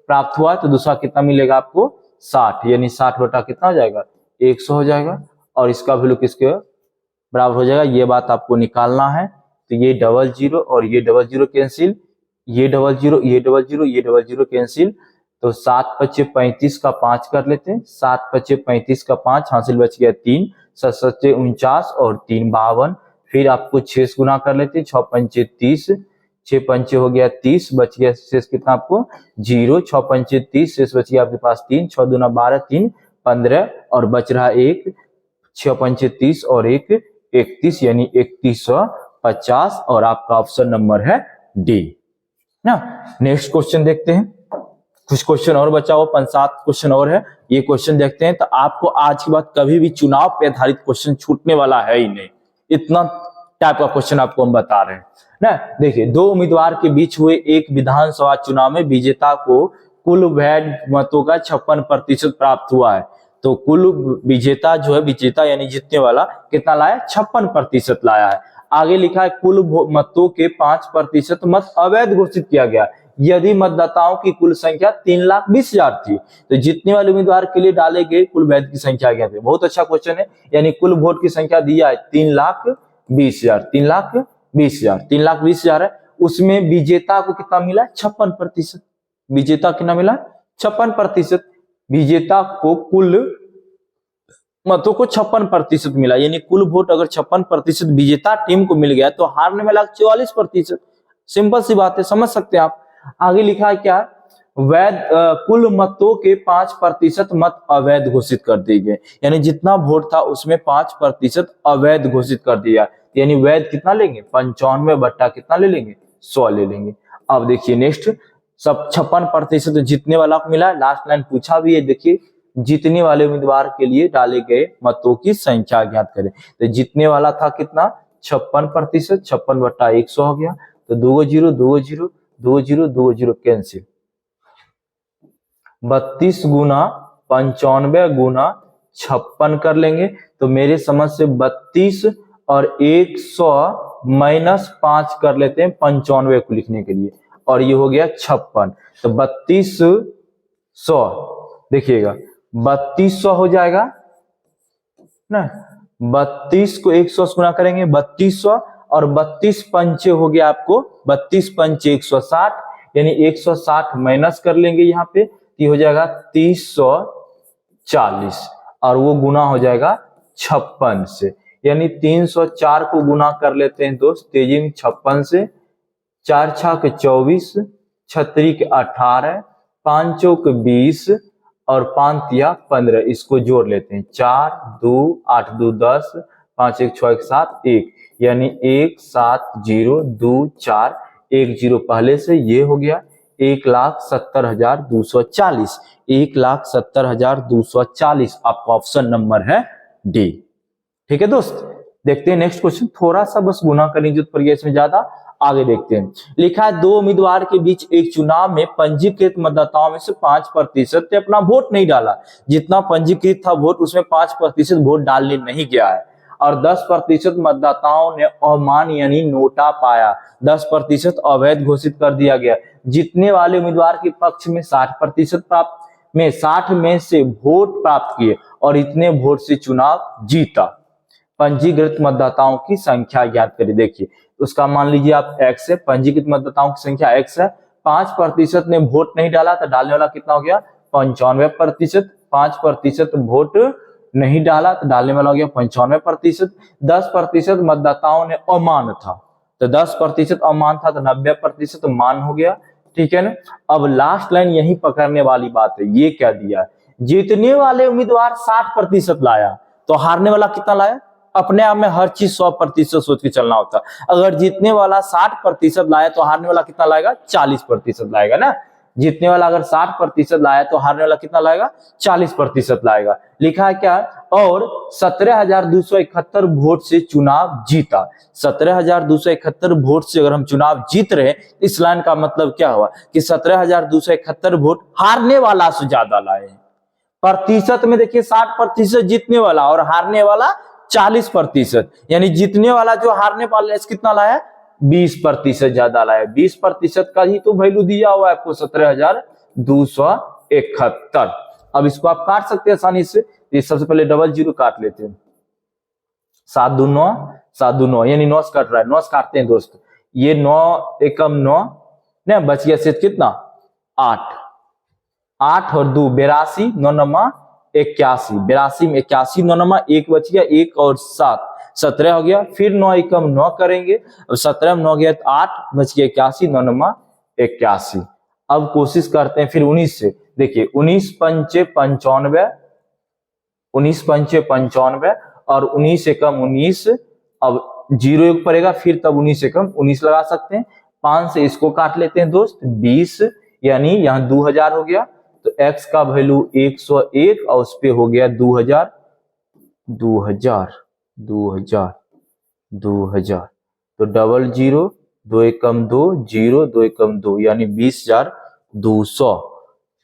प्राप्त हुआ तो दूसरा कितना मिलेगा आपको? 60, यानी 60 बटा कितना हो जाएगा? 100 हो जाएगा। और इसका वैल्यू किसके बराबर हो जाएगा? ये बात आपको निकालना है। तो ये 00 और ये 00 कैंसिल, ये 00, ये 00, ये 00 कैंसिल। तो 7 पच्चे 35 का 5 कर लेते हैं। 7 पच्चे 35 का 5 हासिल बच गया 3, 7 सच्चे 49 और 3 52। फिर आपको 6 से गुना कर लेते हैं। 6 पंचे 30, 6 पंचे हो गया 30, बच गया शेष कितना आपको? 0। 6 पंचे 30, शेष बच गया आपके पास 3, 6 दूना 12, 3 15 और बच रहा 1। 6 पंचे 30 और 1 31, यानी 3150 और आपका ऑप्शन नंबर है डी ना। नेक्स्ट क्वेश्चन देखते हैं। कुछ क्वेश्चन और बचा हुआ, 5-7 क्वेश्चन और है, ये क्वेश्चन देखते हैं। तो आपको आज के बाद कभी भी चुनाव पे आधारित क्वेश्चन छूटने वाला है ही नहीं, इतना टाइप का क्वेश्चन आपको हम बता रहे हैं ना। देखिए, दो उम्मीदवार के बीच हुए एक विधानसभा चुनाव में विजेता को कुल वैध मतों का 56% प्राप्त हुआ है। तो कुल विजेता जो है, विजेता यानी जीतने वाला कितना लाया? 56% लाया है। आगे लिखा है कुल मतों के 5% मत अवैध घोषित किया गया यदि मतदाताओं की कुल संख्या 3,20,000 थी। तो जीतने वाले उम्मीदवार के लिए डाले गए कुल वैध की संख्या क्या थी? बहुत अच्छा क्वेश्चन है। यानी कुल वोट की संख्या दिया है 3,20,000, 3,20,000, 3,20,000 है। उसमें विजेता को कितना मिला? 56%। विजेता कितना मिला? 56%। विजेता को कुल मतों को 56% मिला, यानी कुल वोट अगर 56% विजेता टीम को मिल गया तो हारने वाला 44%। सिंपल सी बात है, समझ सकते हैं आप। आगे लिखा है क्या? वैध कुल मतों के 5% मत अवैध घोषित कर दिए गए, यानी जितना वोट था उसमें 5% अवैध घोषित कर दिया, यानी वैध कितना लेंगे? 95 बट्टा कितना ले लेंगे? 100 ले लेंगे। अब देखिए नेक्स्ट, सब 56% जीतने वाला को मिला। लास्ट लाइन पूछा भी है, देखिए जीतने वाले उम्मीदवार के लिए डाले गए मतों की संख्या ज्ञात करें। तो जीतने वाला था कितना? 56%, 56 बट्टा 100 हो गया। तो 2 0 2 0 2 0 2 0 कैंसिल। 32 गुना 95 गुना 56 कर लेंगे। तो मेरे समझ से 32 और 100 -5 कर लेते हैं 95 को लिखने के लिए, और ये हो गया 56। तो 3200, देखिएगा 3200 हो जाएगा ना। 32 को 100 से गुना करेंगे 3200, और 32 पंचे हो गया आपको 32 पंचे 160, यानी 160 माइनस कर लेंगे यहाँ पे, ये हो जाएगा 340, और वो गुना हो जाएगा 56 से, यानी 304 को गुना कर लेते हैं दोस्त तेजी में 56 से। 4 छक 24, 6 के 18, 5 चौक 20 और 5 तिया 15, इसको जोड़ लेते हैं। 4 2 8 2 10, 5 1 6 1 7 1, यानी 17024, 10 पहले से, ये हो गया 1,70,240, 1,70,240 आपका ऑप्शन नंबर है डी। ठीक है दोस्त, देखते हैं नेक्स्ट क्वेश्चन। थोड़ा सा बस गुना करने की जरूरत पड़ गया इसमें ज्यादा, आगे देखते हैं। लिखा है दो उम्मीदवार के बीच एक चुनाव में पंजीकृत मतदाताओं में से 5% ने अपना वोट नहीं डाला। जितना पंजीकृत था वोट उसमें 5% वोट डालने नहीं गया है। और 10% मतदाताओं ने अमान यानी नोटा पाया। 10% अवैध घोषित कर दिया गया। जीतने वाले उम्मीदवार के पक्ष में 60% प्राप्त में 60 में से वोट प्राप्त किए और इतने वोट से चुनाव जीता। पंजीकृत मतदाताओं की संख्या ज्ञात करिए। देखिए उसका मान लीजिए आप x है, पंजीकृत मतदाताओं की संख्या x है। 5% ने वोट नहीं डाला तो डालने वाला कितना हो गया 95%। 5% वोट नहीं डाला तो डालने वाला हो गया 95%। 10% मतदाताओं ने अमान था तो 10% अमान था तो 90% मान हो गया। ठीक है ना। अब लास्ट लाइन यही पकड़ने वाली बात है। ये क्या दिया है, जीतने वाले उम्मीदवार 60% लाया तो हारने वाला कितना लाया। अपने आप में हर चीज 100% सोच के चलना होता। अगर जीतने वाला 60% लाया तो हारने वाला कितना लाएगा 40% लाएगा ना। जीतने वाला अगर 60% लाया तो हारने वाला कितना लाएगा 40% लाएगा। लिखा है क्या, और 17,271 वोट से चुनाव जीता। 17,271 वोट से अगर हम चुनाव जीत रहे, इस लाइन का मतलब क्या हुआ कि 17,271 वोट हारने वाला से ज्यादा लाए। प्रतिशत में देखिए 60% जीतने वाला और हारने वाला 40%, यानी जीतने वाला जो हारने वाला कितना लाया 20% ज्यादा लाया। 20% का ही तो वैल्यू दिया हुआ है आपको 17,271। अब इसको आप काट सकते हैं आसानी से। सबसे पहले डबल जीरो काट लेते हैं। 7 दूनी 9, 7 दूनी 9, यानी 9 कट रहा है। 9 काटते हैं दोस्त। ये 9 एकम 9 ना, बच गया शेष कितना 8। 8 और 2 82, 9 नमा 81, 82 में 81, 9 नमा 1 बच गया, 1 और 7 17 हो गया। फिर 9 एकम 9 करेंगे। अब 17 में 9 गया तो 8 बच गया 81, 9 नमा 81। अब कोशिश करते हैं फिर 19 से। देखिए 19 पंचे 95, 19 पंचे 95 और 19 एकम 19। अब 0 योग पड़ेगा फिर तब 19 एकम 19 लगा सकते हैं। 5 से इसको काट लेते हैं दोस्त 20, यानी यहाँ 2000 हो गया। तो x का वैल्यू 101 और उस पे हो गया 2000, 2000, 2000, 2000। तो डबल जीरो 2 एकम 2, 0 2 एकम 2, यानी 20,200।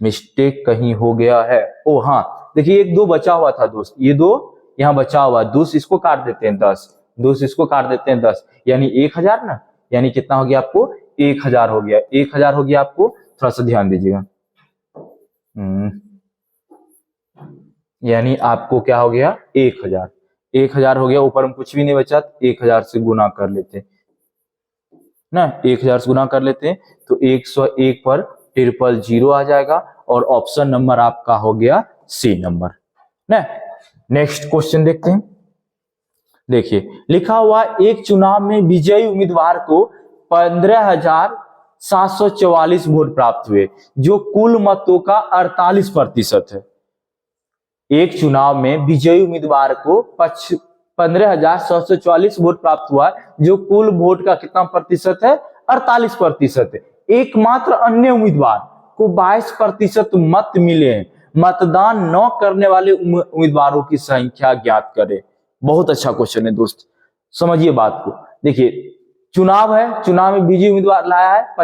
मिस्टेक कहीं हो गया है। ओ हाँ देखिए एक 2 बचा हुआ था दोस्त, ये 2 यहाँ बचा हुआ। 2 इसको काट देते हैं 10, 2 इसको काट देते हैं 10, यानी 1000 ना, यानी कितना हो गया आपको 1000 हो गया। 1000 हो गया आपको, थोड़ा सा ध्यान दीजिएगा। यानी आपको क्या हो गया 1000, 1000 हो गया। ऊपर में कुछ भी नहीं बचा, 1000 से गुना कर लेते हैं ना, 1000 से गुना कर लेते हैं तो 101 पर 000 आ जाएगा और ऑप्शन नंबर आपका हो गया सी नंबर ना। नेक्स्ट क्वेश्चन देखते हैं। देखिए लिखा हुआ एक चुनाव में विजयी उम्मीदवार को 15,744 वोट प्राप्त हुए, जो कुल मतों का 48% है। एक चुनाव में विजयी उम्मीदवार को 15,744 वोट प्राप्त हुआ, जो कुल वोट का कितना प्रतिशत है 48% है। एकमात्र अन्य उम्मीदवार को 22% मत मिले हैं। मतदान न करने वाले उम्मीदवारों की संख्या ज्ञात करें। बहुत अच्छा क्वेश्चन है दोस्त, समझिए बात को। देखिए चुनाव है, चुनाव में विजयी उम्मीदवार लाया है,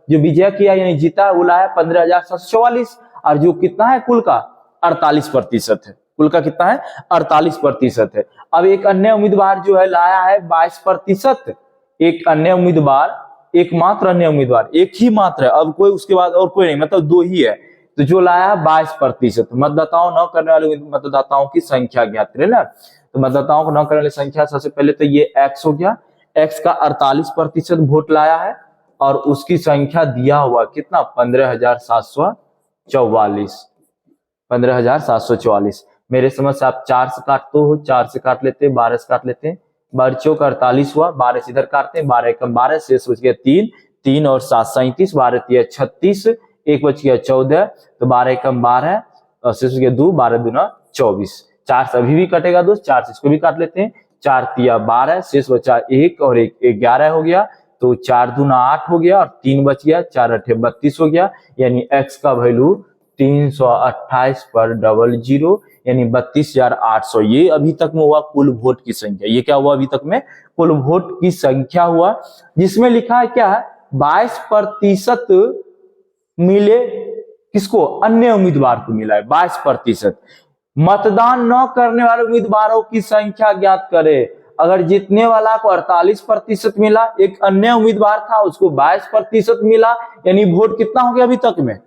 जो विजय किया यानी जीता वो लाया 15,744, और जो कितना है कुल का 48% है। कुल का कितना है 48% है। अब एक अन्य उम्मीदवार जो है लाया है 22%। एक अन्य उम्मीदवार, एकमात्र अन्य उम्मीदवार, एक ही मात्र है, अब कोई उसके बाद और कोई नहीं, मतलब 2 ही है। तो जो लाया है 22%। मतदाताओं न करने वाले मतदाताओं की संख्या ज्ञात करें ना। तो मतदाताओं को न करने वाली संख्या सबसे पहले तो ये x हो गया। x का 48% वोट लाया है और उसकी संख्या दिया हुआ कितना 15,744। 15,744 मेरे समझ से आप 4 से काटते हो, 4 से काट लेते हैं, 12 से काट लेते हैं, 12 चौक 48 हुआ, 12 से इधर काटते हैं, 12 एकम 12, शेष बच गया 3, 3 और 7 37, 12 तिया 36, 1 बच गया 14, तो 12 एकम 12 और शेष बच गया 2, 12 दूना 24। 4 से अभी भी कटेगा दोस्त, 4 से इसको भी काट लेते हैं, 4 तिया 12, शेष बचा 1 और 1 11 हो गया, तो 4 दूना 8 हो गया और 3 बच गया, 4 8 32 हो गया। यानी x का वैल्यू 328 पर 00, यानी 32,800। ये अभी तक में हुआ कुल वोट की संख्या। ये क्या हुआ अभी तक में कुल वोट की संख्या हुआ, जिसमें लिखा है क्या है 22% मिले किसको, अन्य उम्मीदवार को मिला है 22%। मतदान न करने वाले उम्मीदवारों की संख्या ज्ञात करे। अगर जीतने वाला को 48% मिला, एक अन्य उम्मीदवार था उसको 22% मिला, यानी वोट कितना हो गया अभी तक में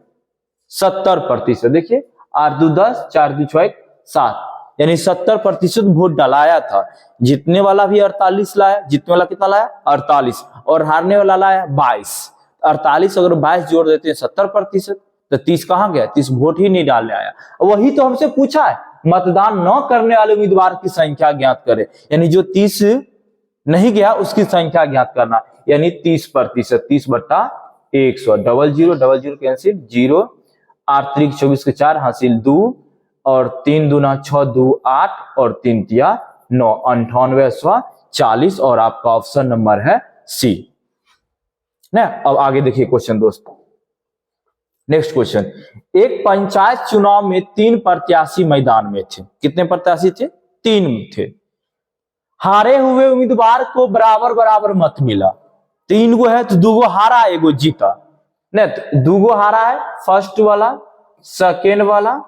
70%। देखिए 8 2 10, 4 2 6 7, यानी 70% वोट डलाया था। जीतने वाला भी 48 लाया, जीतने वाला कितना लाया 48, और हारने वाला लाया 22। 48 अगर 22 जोड़ देते हैं 70%, तो 30 कहां गया, 30 वोट ही नहीं डालने आया। वही तो हमसे पूछा है, मतदान न करने वाले उम्मीदवार की संख्या ज्ञात करे, यानी जो 30 नहीं गया उसकी संख्या ज्ञात करना, यानी 30%। 30/100, डबल जीरो कैंसिल, 0 8 3 24 के 4 हासिल 2, और 3 दूना 6 2 8, और 3 तिया 9, 98 40, और आपका ऑप्शन नंबर है सी ना। अब आगे देखिए क्वेश्चन दोस्तों, नेक्स्ट क्वेश्चन। एक पंचायत चुनाव में 3 प्रत्याशी मैदान में थे। कितने प्रत्याशी थे, 3 थे। हारे हुए उम्मीदवार को बराबर बराबर मत मिला। 3 गो है तो 2 गो हारा, 1 गो जीता नहीं, तो 2 गो हारा है, फर्स्ट वाला, सेकेंड वाला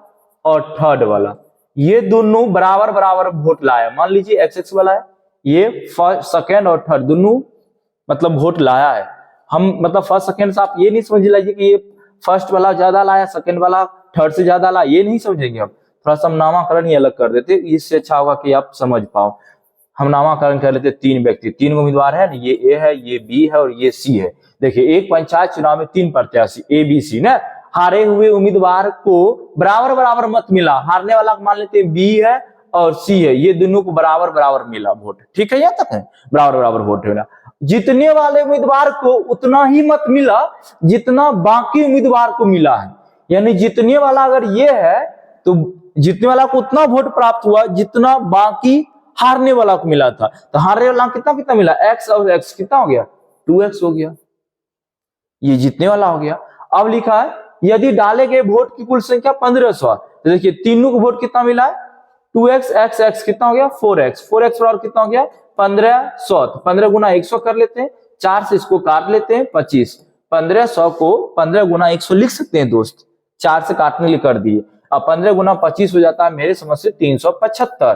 और थर्ड वाला, ये दोनों बराबर बराबर वोट लाया। मान लीजिए एक्स वाला है, ये फर्स्ट सेकेंड और थर्ड दोनों मतलब वोट लाया है। हम मतलब फर्स्ट सेकेंड से आप ये नहीं समझ लीजिए कि ये फर्स्ट वाला ज्यादा लाया, सेकेंड वाला थर्ड से ज्यादा लाया, ये नहीं समझेंगे हम। थोड़ा सा हम नामाकरण ही अलग कर देते, इससे अच्छा होगा कि आप समझ पाओ। हम नामाकरण कर लेते 3 व्यक्ति, 3 उम्मीदवार है, ये ए है, ये बी है और ये सी है। देखिए एक पंचायत चुनाव में 3 प्रत्याशी ए बी सी ना, हारे हुए उम्मीदवार को बराबर बराबर मत मिला। हारने वाला मान लेते हैं बी है और सी है, ये दोनों को बराबर बराबर मिला वोट। ठीक है, यहाँ तक है, बराबर बराबर वोट मिला। जीतने वाले उम्मीदवार को उतना ही मत मिला जितना बाकी उम्मीदवार को मिला है, यानी जीतने वाला अगर ये है तो जीतने वाला को उतना वोट प्राप्त हुआ जितना बाकी हारने वाला को मिला था। तो हारने वाला कितना कितना मिला, एक्स और एक्स कितना हो गया, 2x हो गया, ये जीतने वाला हो गया। अब लिखा है यदि डाले गए वोट की कुल संख्या 1500, तो देखिए तीनों को वोट कितना मिला है, 2x x x कितना हो गया 4x, 4x और कितना हो गया 1500। तो 15 गुना 100 कर लेते हैं, 4 से इसको काट लेते हैं 25, 1500 को 15 गुना 100 लिख सकते हैं दोस्त, 4 से काटने लिए कर दिए। अब 15 गुना 25 हो जाता है मेरे समझ से 375,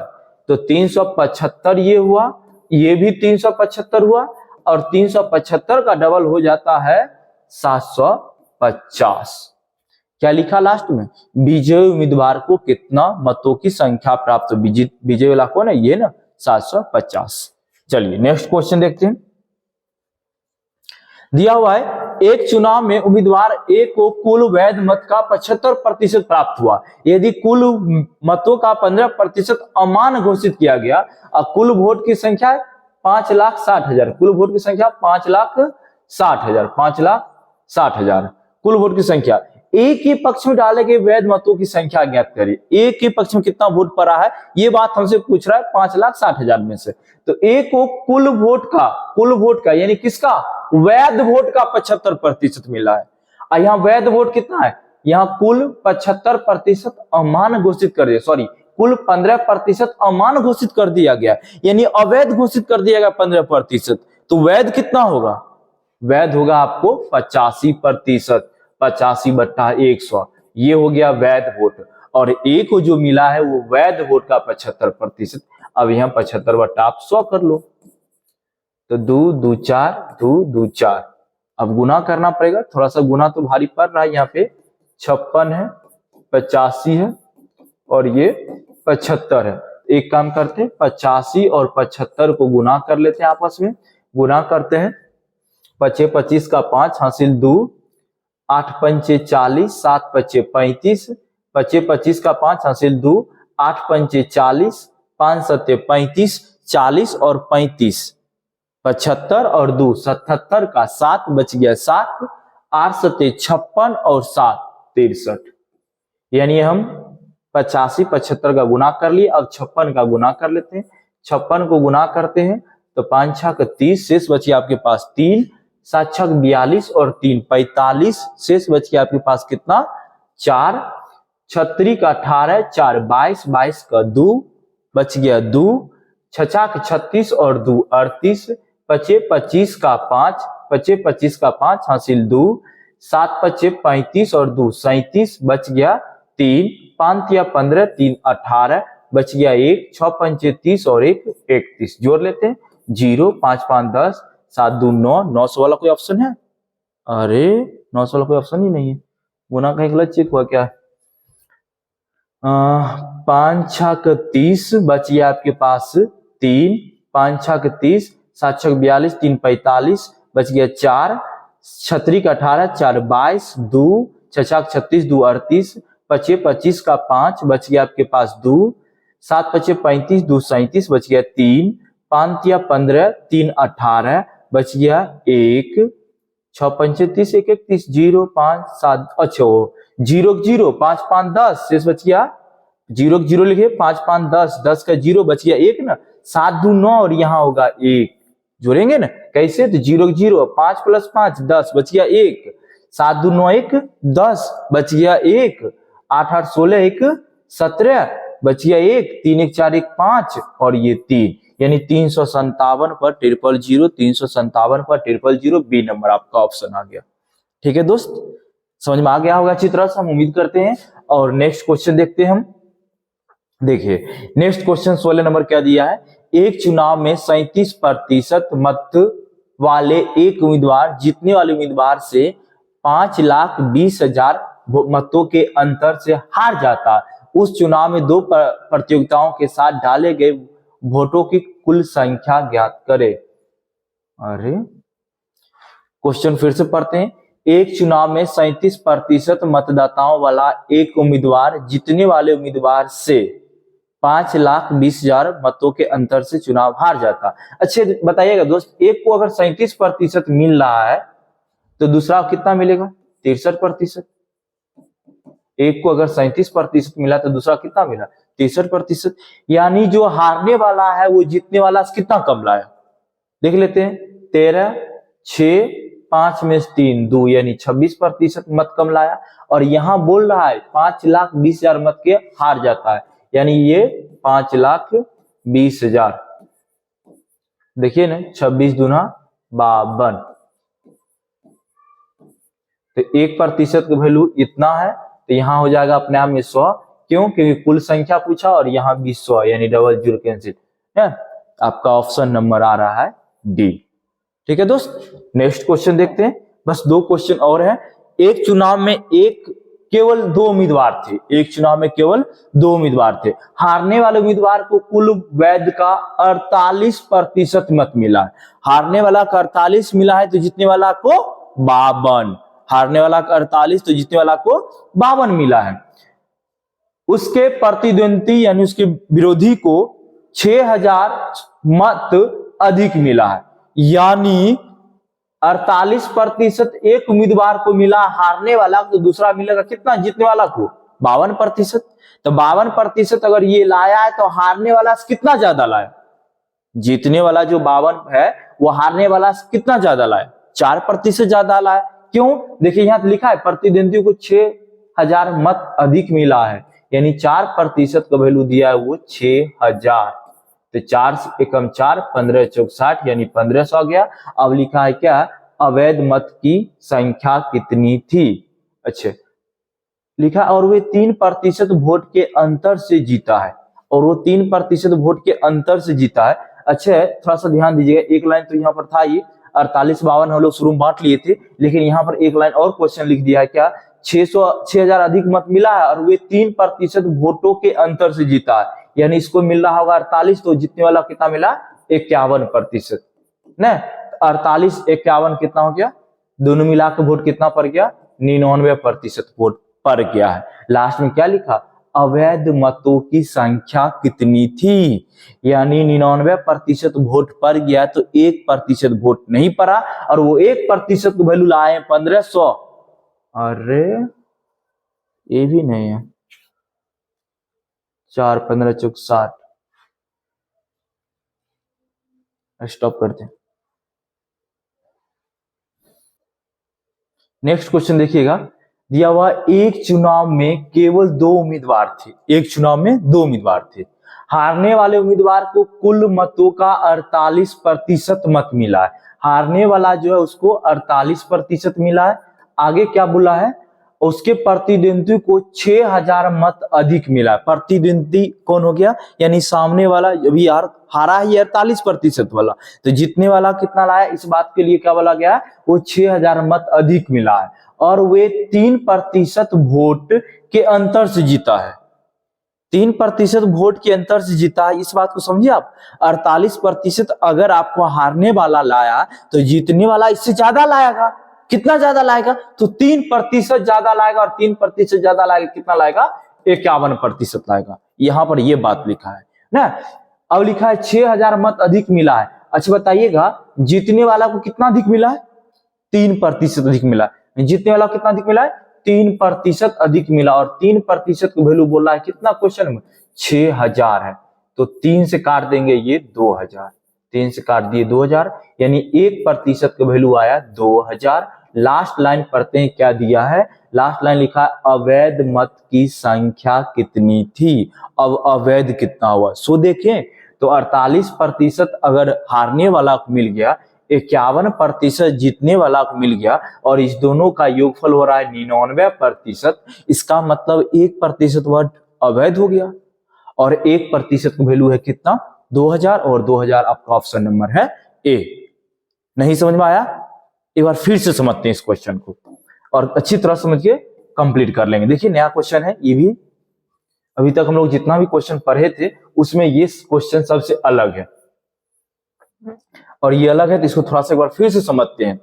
तो 375 ये हुआ, ये भी 375 हुआ, और 375 का डबल हो जाता है 750। क्या लिखा लास्ट में, विजयी उम्मीदवार को कितना मतों की संख्या प्राप्त, विजय वाला कौन है, ये ना 750। चलिए नेक्स्ट क्वेश्चन देखते हैं। दिया हुआ है एक चुनाव में उम्मीदवार ए को कुल वैध मत का 75% प्राप्त हुआ। यदि कुल मतों का 15% अमान्य घोषित किया गया और कुल वोट की संख्या 5,60,000, कुल वोट की संख्या 5,60,000, 5,60,000 कुल वोट की संख्या। ए के पक्ष में डाले गए वैध मतों की संख्या ज्ञात करिए। ए के पक्ष में कितना वोट पड़ा है, ये बात हमसे पूछ रहा है 5,60,000 में से। तो ए को कुल वोट का यानी किसका, वैध वोट का 75% मिला है। और यहाँ वैध वोट कितना है, यहाँ कुल 75% अमान्य घोषित कर दिया, सॉरी कुल 15% अमान्य घोषित कर दिया गया, यानी अवैध घोषित कर दिया गया 15%। तो वैध कितना होगा, वैध होगा आपको 85%, 85/100, ये हो गया वैध वोट। और ए को जो मिला है वो वैध वोट का 75%। अब यहाँ 75/100 कर लो, तो 2 2 4 2 2 4, अब गुना करना पड़ेगा, थोड़ा सा गुना तो भारी पड़ रहा है। यहाँ पे 56 है, 85 है और ये 75 है। एक काम करते हैं 85 और 75 को गुना कर लेते हैं, आपस में गुना करते हैं। 5 25 का 5 हासिल 2, 8 पंचे 40, 7 पच्चे 35, 5 25 का 5 हासिल 2, 8 पंचे 40, 5 सत्ते 35, 40 और 35, 75 और 2 77 का 7 बच गया 7, 8 सत्ते 56 और 7 63, यानी हम 85 75 का गुना कर लिए। अब 56 का गुना कर लेते हैं, 56 को गुना करते हैं तो 5 6 30, शेष बचिए आपके पास 3, 7 6 42 और 3 45, शेष बच गया आपके पास कितना 4, 36 का 18, 4 22, 22 का 2 बच गया 2, 6 36 और 2 38, 5 25 का 5, 5 25 का 5 हासिल 2, 7 5 35 और 2 37 बच गया 3 5 या 15, 3 18, बच गया 1, 6 पंचे 30 और 1 31। जोड़ लेते हैं 0, 5 5 10, 7 2 9। 900 वाला कोई ऑप्शन है? अरे 900 वाला कोई ऑप्शन ही नहीं है, गुना कहीं गलत चेक हुआ क्या? 5 6 30, बच गया आपके पास 3, 5 6 30, 7 6 42, 3 45, बच गया 4, 36 का 18, 4 22, 2 6 6 36, 2 38, 5 25 का 5, बच गया आपके पास 2, 7 5 35, 2 37, बच गया 3, 5 या 15, 3 18, बच गया 1, 6 पंचे 30, 1 31, 0 5 7, अच्छा 0 0 5 5 10, शेष बच गया 0 0 लिखे, 5 5 10, 10 का 0 बच गया 1 ना, 7 2 9 और यहाँ होगा 1, जोड़ेंगे ना कैसे? तो 0 0, 5 + 5 10, बच गया 1, 7 2 9 1 10, बच गया 1, 8 8 16 1 17, बच गया 1, 3 1 4 1 5 और ये 3, यानी 357 पर 000, 357 पर 000, बी नंबर आपका ऑप्शन आ गया। ठीक है दोस्त, समझ में आ गया होगा अच्छी तरह से, हम उम्मीद करते हैं। और नेक्स्ट क्वेश्चन देखते हैं हम। देखिए नेक्स्ट क्वेश्चन 16 नंबर क्या दिया है? एक चुनाव में 37% मत वाले एक उम्मीदवार जीतने वाले उम्मीदवार से 5,20,000 मतों के अंतर से हार जाता है। उस चुनाव में दो प्रतियोगिताओं के साथ डाले गए वोटों की कुल संख्या ज्ञात करें। अरे क्वेश्चन फिर से पढ़ते हैं। एक चुनाव में 37% मतदाताओं वाला एक उम्मीदवार जीतने वाले उम्मीदवार से 5,20,000 मतों के अंतर से चुनाव हार जाता। अच्छे बताइएगा दोस्त, एक को अगर 37% मिल रहा है तो दूसरा कितना मिलेगा? 63%। एक को अगर 37% मिला तो दूसरा कितना मिला? 63%। यानी जो हारने वाला है वो जीतने वाला से कितना कम लाया? देख लेते हैं। 13 6 5 में 3 2, यानी 26% मत कम लाया। और यहां बोल रहा है 5,20,000 मत के हार जाता है, यानी ये 5,20,000। देखिए ना, 26 दूना 52, तो 1% का वैल्यू इतना है, तो यहां हो जाएगा अपने आप में 100। क्यों? क्योंकि कुल संख्या पूछा और यहाँ भी 100, यानी डबल जीरो कैंसिल है। आपका ऑप्शन नंबर आ रहा है डी। ठीक है दोस्त, नेक्स्ट क्वेश्चन देखते हैं। बस 2 क्वेश्चन और है। एक चुनाव में केवल 2 उम्मीदवार थे। एक चुनाव में केवल 2 उम्मीदवार थे। हारने वाले उम्मीदवार को कुल वैध का 48% मत मिला है। हारने वाला का 48 मिला है तो जीतने वाला को 52। हारने वाला का 48 तो जीतने वाला को 52 मिला है। उसके प्रतिद्वंदी यानी उसके विरोधी को 6,000 मत अधिक मिला है, यानी 48% एक उम्मीदवार को मिला हारने वाला, तो दूसरा मिलेगा कितना? जीतने वाला को 52%। तो 52% अगर ये लाया है तो हारने वाला से कितना ज्यादा लाया? जीतने वाला जो 52 है वो हारने वाला से कितना ज्यादा लाया? 4% ज्यादा लाया। क्यों? देखिए यहां लिखा है प्रतिद्वंदी को 6,000 मत अधिक मिला है, यानी 4% का वैल्यू दिया है वो 6,000। तो 4 एकम 4, 15 चौक 60, यानी 1500 गया। अब लिखा है क्या? अवैध मत की संख्या कितनी थी? अच्छा लिखा, और वे 3% वोट के अंतर से जीता है। और वो 3% वोट के अंतर से जीता है। अच्छा थोड़ा सा ध्यान दीजिएगा, एक लाइन तो यहाँ पर था ये 48 52 हम लोग शुरू में बांट लिए थे, लेकिन यहाँ पर एक लाइन और क्वेश्चन लिख दिया है क्या? 6,000 अधिक मत मिला है और वे 3% वोटों के अंतर से जीता है, यानी इसको मिल रहा होगा 48, तो जीतने वाला कितना मिला? 51%। न 48 51 कितना हो गया? दोनों मिला के वोट कितना पड़ गया? 99% वोट पड़ गया है। लास्ट में क्या लिखा? अवैध मतों की संख्या कितनी थी, यानी 99% वोट पड़ गया, तो 1% वोट नहीं पड़ा, और वो 1% की वैल्यू लाए 1500। अरे ये भी नहीं है, 4 15 चौक 60। स्टॉप करते हैं। नेक्स्ट क्वेश्चन देखिएगा, दिया हुआ एक चुनाव में केवल 2 उम्मीदवार थे। एक चुनाव में 2 उम्मीदवार थे। हारने वाले उम्मीदवार को कुल मतों का 48% मत मिला है। हारने वाला जो है उसको 48% मिला है। आगे क्या बोला है? उसके प्रतिद्वंदी को 6000 मत अधिक मिला। प्रतिद्वंदी कौन हो गया, यानी सामने वाला अभी यार हारा ही 48% वाला, तो जीतने वाला कितना लाया, इस बात के लिए क्या बोला गया, वो 6000 मत अधिक मिला है और वे 3% वोट के अंतर से जीता है। 3% वोट के अंतर से जीता है, इस बात को समझिए आप। 48% अगर आपको हारने वाला लाया तो जीतने वाला इससे ज्यादा लाएगा। कितना ज्यादा लाएगा, तो 3% ज्यादा लाएगा, और 3% ज्यादा लाएगा कितना लाएगा, 51% लाएगा। यहां पर यह बात लिखा है ना। अब लिखा है 6000 मत अधिक मिला है। अच्छा बताइएगा, जीतने वाला को कितना अधिक मिला है, 3% अधिक मिला है। जीतने वाला को कितना अधिक मिला है, 3% अधिक मिला, और 3% की वैल्यू बोल रहा है कितना क्वेश्चन में, 6000 है। तो 3 से काट देंगे ये 2000, 3 से काट दिए 2000, यानी 1% का वैल्यू आया 2000। लास्ट लाइन पढ़ते हैं क्या दिया है, लास्ट लाइन लिखा है अवैध मत की संख्या कितनी थी। अब अवैध कितना हुआ, सो देखें तो 48% अगर हारने वाला को मिल गया, 51% जीतने वाला को मिल गया, और इस दोनों का योगफल हो रहा है 99%। इसका मतलब 1% वर्ड अवैध हो गया, और 1% की वैल्यू है कितना, 2000, और 2000 आपका ऑप्शन नंबर है ए। नहीं समझ में आया, एक बार फिर से समझते हैं इस क्वेश्चन को, और अच्छी तरह समझ के कंप्लीट कर लेंगे। देखिए नया क्वेश्चन है ये भी, अभी तक हम लोग जितना भी क्वेश्चन पढ़े थे उसमें ये क्वेश्चन सबसे अलग है, और ये अलग है, तो इसको थोड़ा सा एक बार फिर से समझते हैं।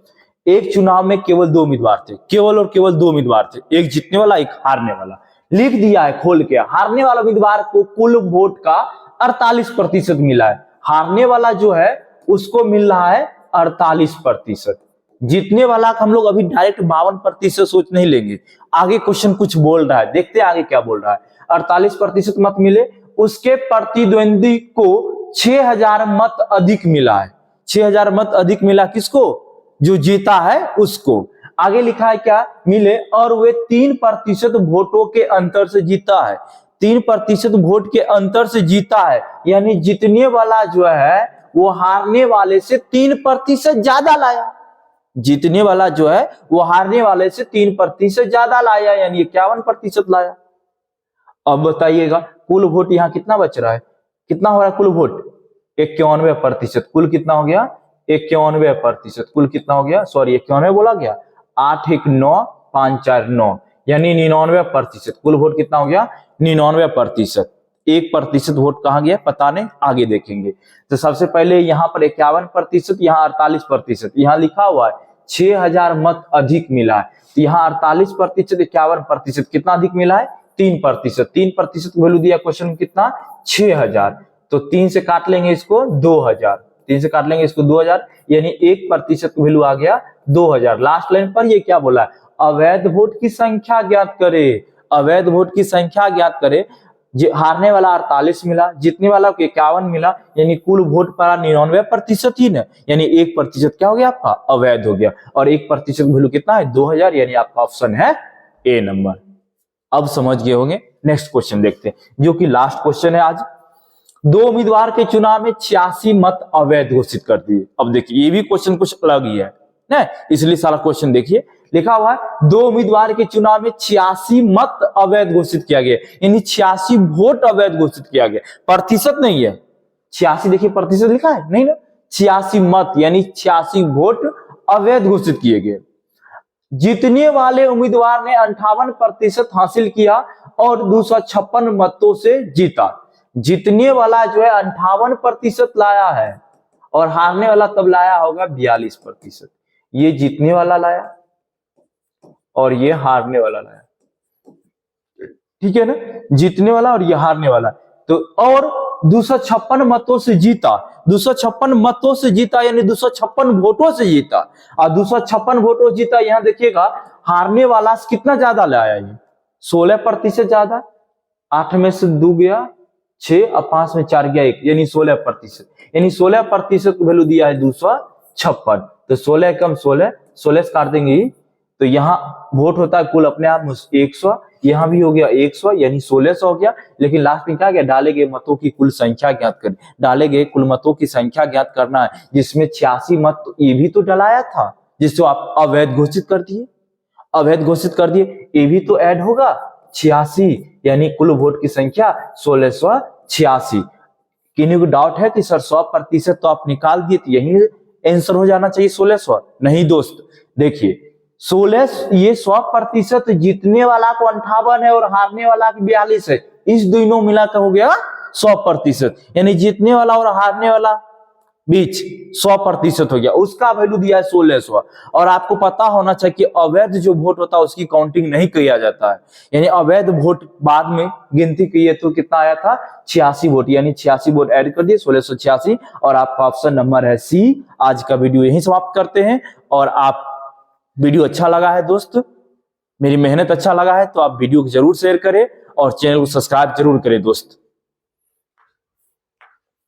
एक चुनाव में केवल 2 उम्मीदवार थे, केवल और केवल 2 उम्मीदवार थे, एक जीतने वाला एक हारने वाला। लिख दिया है खोल के, हारने वाला उम्मीदवार को कुल वोट का 48% मिला है। हारने वाला जो है उसको मिल रहा है 48%। जीतने वाला का हम लोग अभी डायरेक्ट 52% सोच नहीं लेंगे, आगे क्वेश्चन कुछ बोल रहा है, देखते हैं आगे क्या बोल रहा है। 48% मत मिले, उसके प्रतिद्वंदी को 6000 मत अधिक मिला है। 6000 मत अधिक मिला किसको, जो जीता है उसको। आगे लिखा है क्या, मिले और वे 3% वोटों के अंतर से जीता है। 3% वोट के अंतर से जीता है, यानी जीतने वाला जो है वो हारने वाले से 3% ज्यादा लाया। जीतने वाला जो है वो हारने वाले से 3% ज्यादा लाया, यानी 51% लाया। अब बताइएगा कुल वोट यहाँ कितना बच रहा है, कितना हो रहा है कुल वोट, 91%। कुल कितना हो गया, 91%। कुल कितना हो गया, सॉरी 91 बोला गया, 8 1 9 5 4 9, यानी 99%। कुल वोट कितना हो गया, 99%। 1% वोट कहां गया पता नहीं, आगे देखेंगे। तो सबसे पहले यहाँ पर 51%, यहाँ 48%, यहाँ लिखा हुआ है 6000 मत अधिक मिला है। तो यहाँ 48%, 51% कितना अधिक मिला है, 3%। 3% वैल्यू दिया क्वेश्चन में कितना, 6000। तो 3 से काट लेंगे इसको 2000, 3 से काट लेंगे इसको 2000, यानी 1% वैल्यू आ गया 2000। लास्ट लाइन पर ये क्या बोला है, अवैध वोट की संख्या ज्ञात करे। अवैध वोट की संख्या ज्ञात करे। हारने वाला 48 मिला, जीतने वाला को 51 मिला, यानी कुल वोट पड़ा 99% ही ना, यानी 1% क्या हो गया आपका, अवैध हो गया। और 1% वैल्यू कितना है, 2000, यानी आपका ऑप्शन है ए नंबर। अब समझ गए होंगे। नेक्स्ट क्वेश्चन देखते हैं, जो कि लास्ट क्वेश्चन है आज। 2 उम्मीदवार के चुनाव में 86 मत अवैध घोषित कर दिए। अब देखिए ये भी क्वेश्चन कुछ अलग ही है ना, इसलिए सारा क्वेश्चन देखिए। लिखा हुआ है 2 उम्मीदवार के चुनाव में 86 मत अवैध घोषित किया गया, यानी 86 वोट अवैध घोषित किया गया, प्रतिशत नहीं है। 86 देखिए प्रतिशत लिखा है नहीं ना, 86 मत यानी 86 वोट अवैध घोषित किए गए। जीतने वाले उम्मीदवार ने 58% हासिल किया और 256 मतों से जीता। जीतने वाला जो है 58% लाया है, और हारने वाला तब लाया होगा 42%। ये जीतने वाला लाया और ये हारने वाला लाया, ठीक है ना, जीतने वाला और ये हारने वाला। तो और 256 मतों से जीता, 256 मतों से जीता, यानी 256 वोटों से जीता। और 256 वोटों जीता, यहां देखिएगा हारने वाला कितना ज्यादा लाया, ये 16% ज्यादा। 8 में से 2 गया 6, और 5 में 4 गया 1, यानी 16%। यानी 16% वैल्यू दिया है 256। तो 16 कम 16, 16 से काट देंगे, तो यहाँ वोट होता है कुल अपने आप 100, यहाँ भी हो गया 100, यानी 1600 हो गया। लेकिन लास्ट में क्या गया, डाले गए मतों की कुल संख्या ज्ञात करें। डाले गए कुल मतों की संख्या ज्ञात करना है, जिसमें 86 मत ये भी तो डलाया था, जिसको आप अवैध घोषित कर दिए। अवैध घोषित कर दिए, ये भी तो ऐड होगा 86, यानी कुल वोट की संख्या 1686। किन्हीं को डाउट है कि सर 100% तो आप निकाल दिए, तो यही आंसर हो जाना चाहिए 1600। नहीं दोस्त, देखिए 16, ये 100% जीतने वाला को 58 है और हारने वाला को 42 है, इस दोनों मिलाकर हो गया 100%, यानी जीतने वाला और हारने वाला बीच 100% हो गया, उसका वैल्यू दिया है 1600। और आपको पता होना चाहिए कि अवैध जो वोट होता है उसकी काउंटिंग नहीं किया जाता है, यानी अवैध वोट बाद में गिनती की तो कितना आया था 86 वोट, यानी 86 वोट ऐड कर दिए 1686, और आपका ऑप्शन नंबर है सी। आज का वीडियो यहीं समाप्त करते हैं। और आप वीडियो अच्छा लगा है दोस्त, मेरी मेहनत अच्छा लगा है तो आप वीडियो को जरूर शेयर करें और चैनल को सब्सक्राइब जरूर करें दोस्त।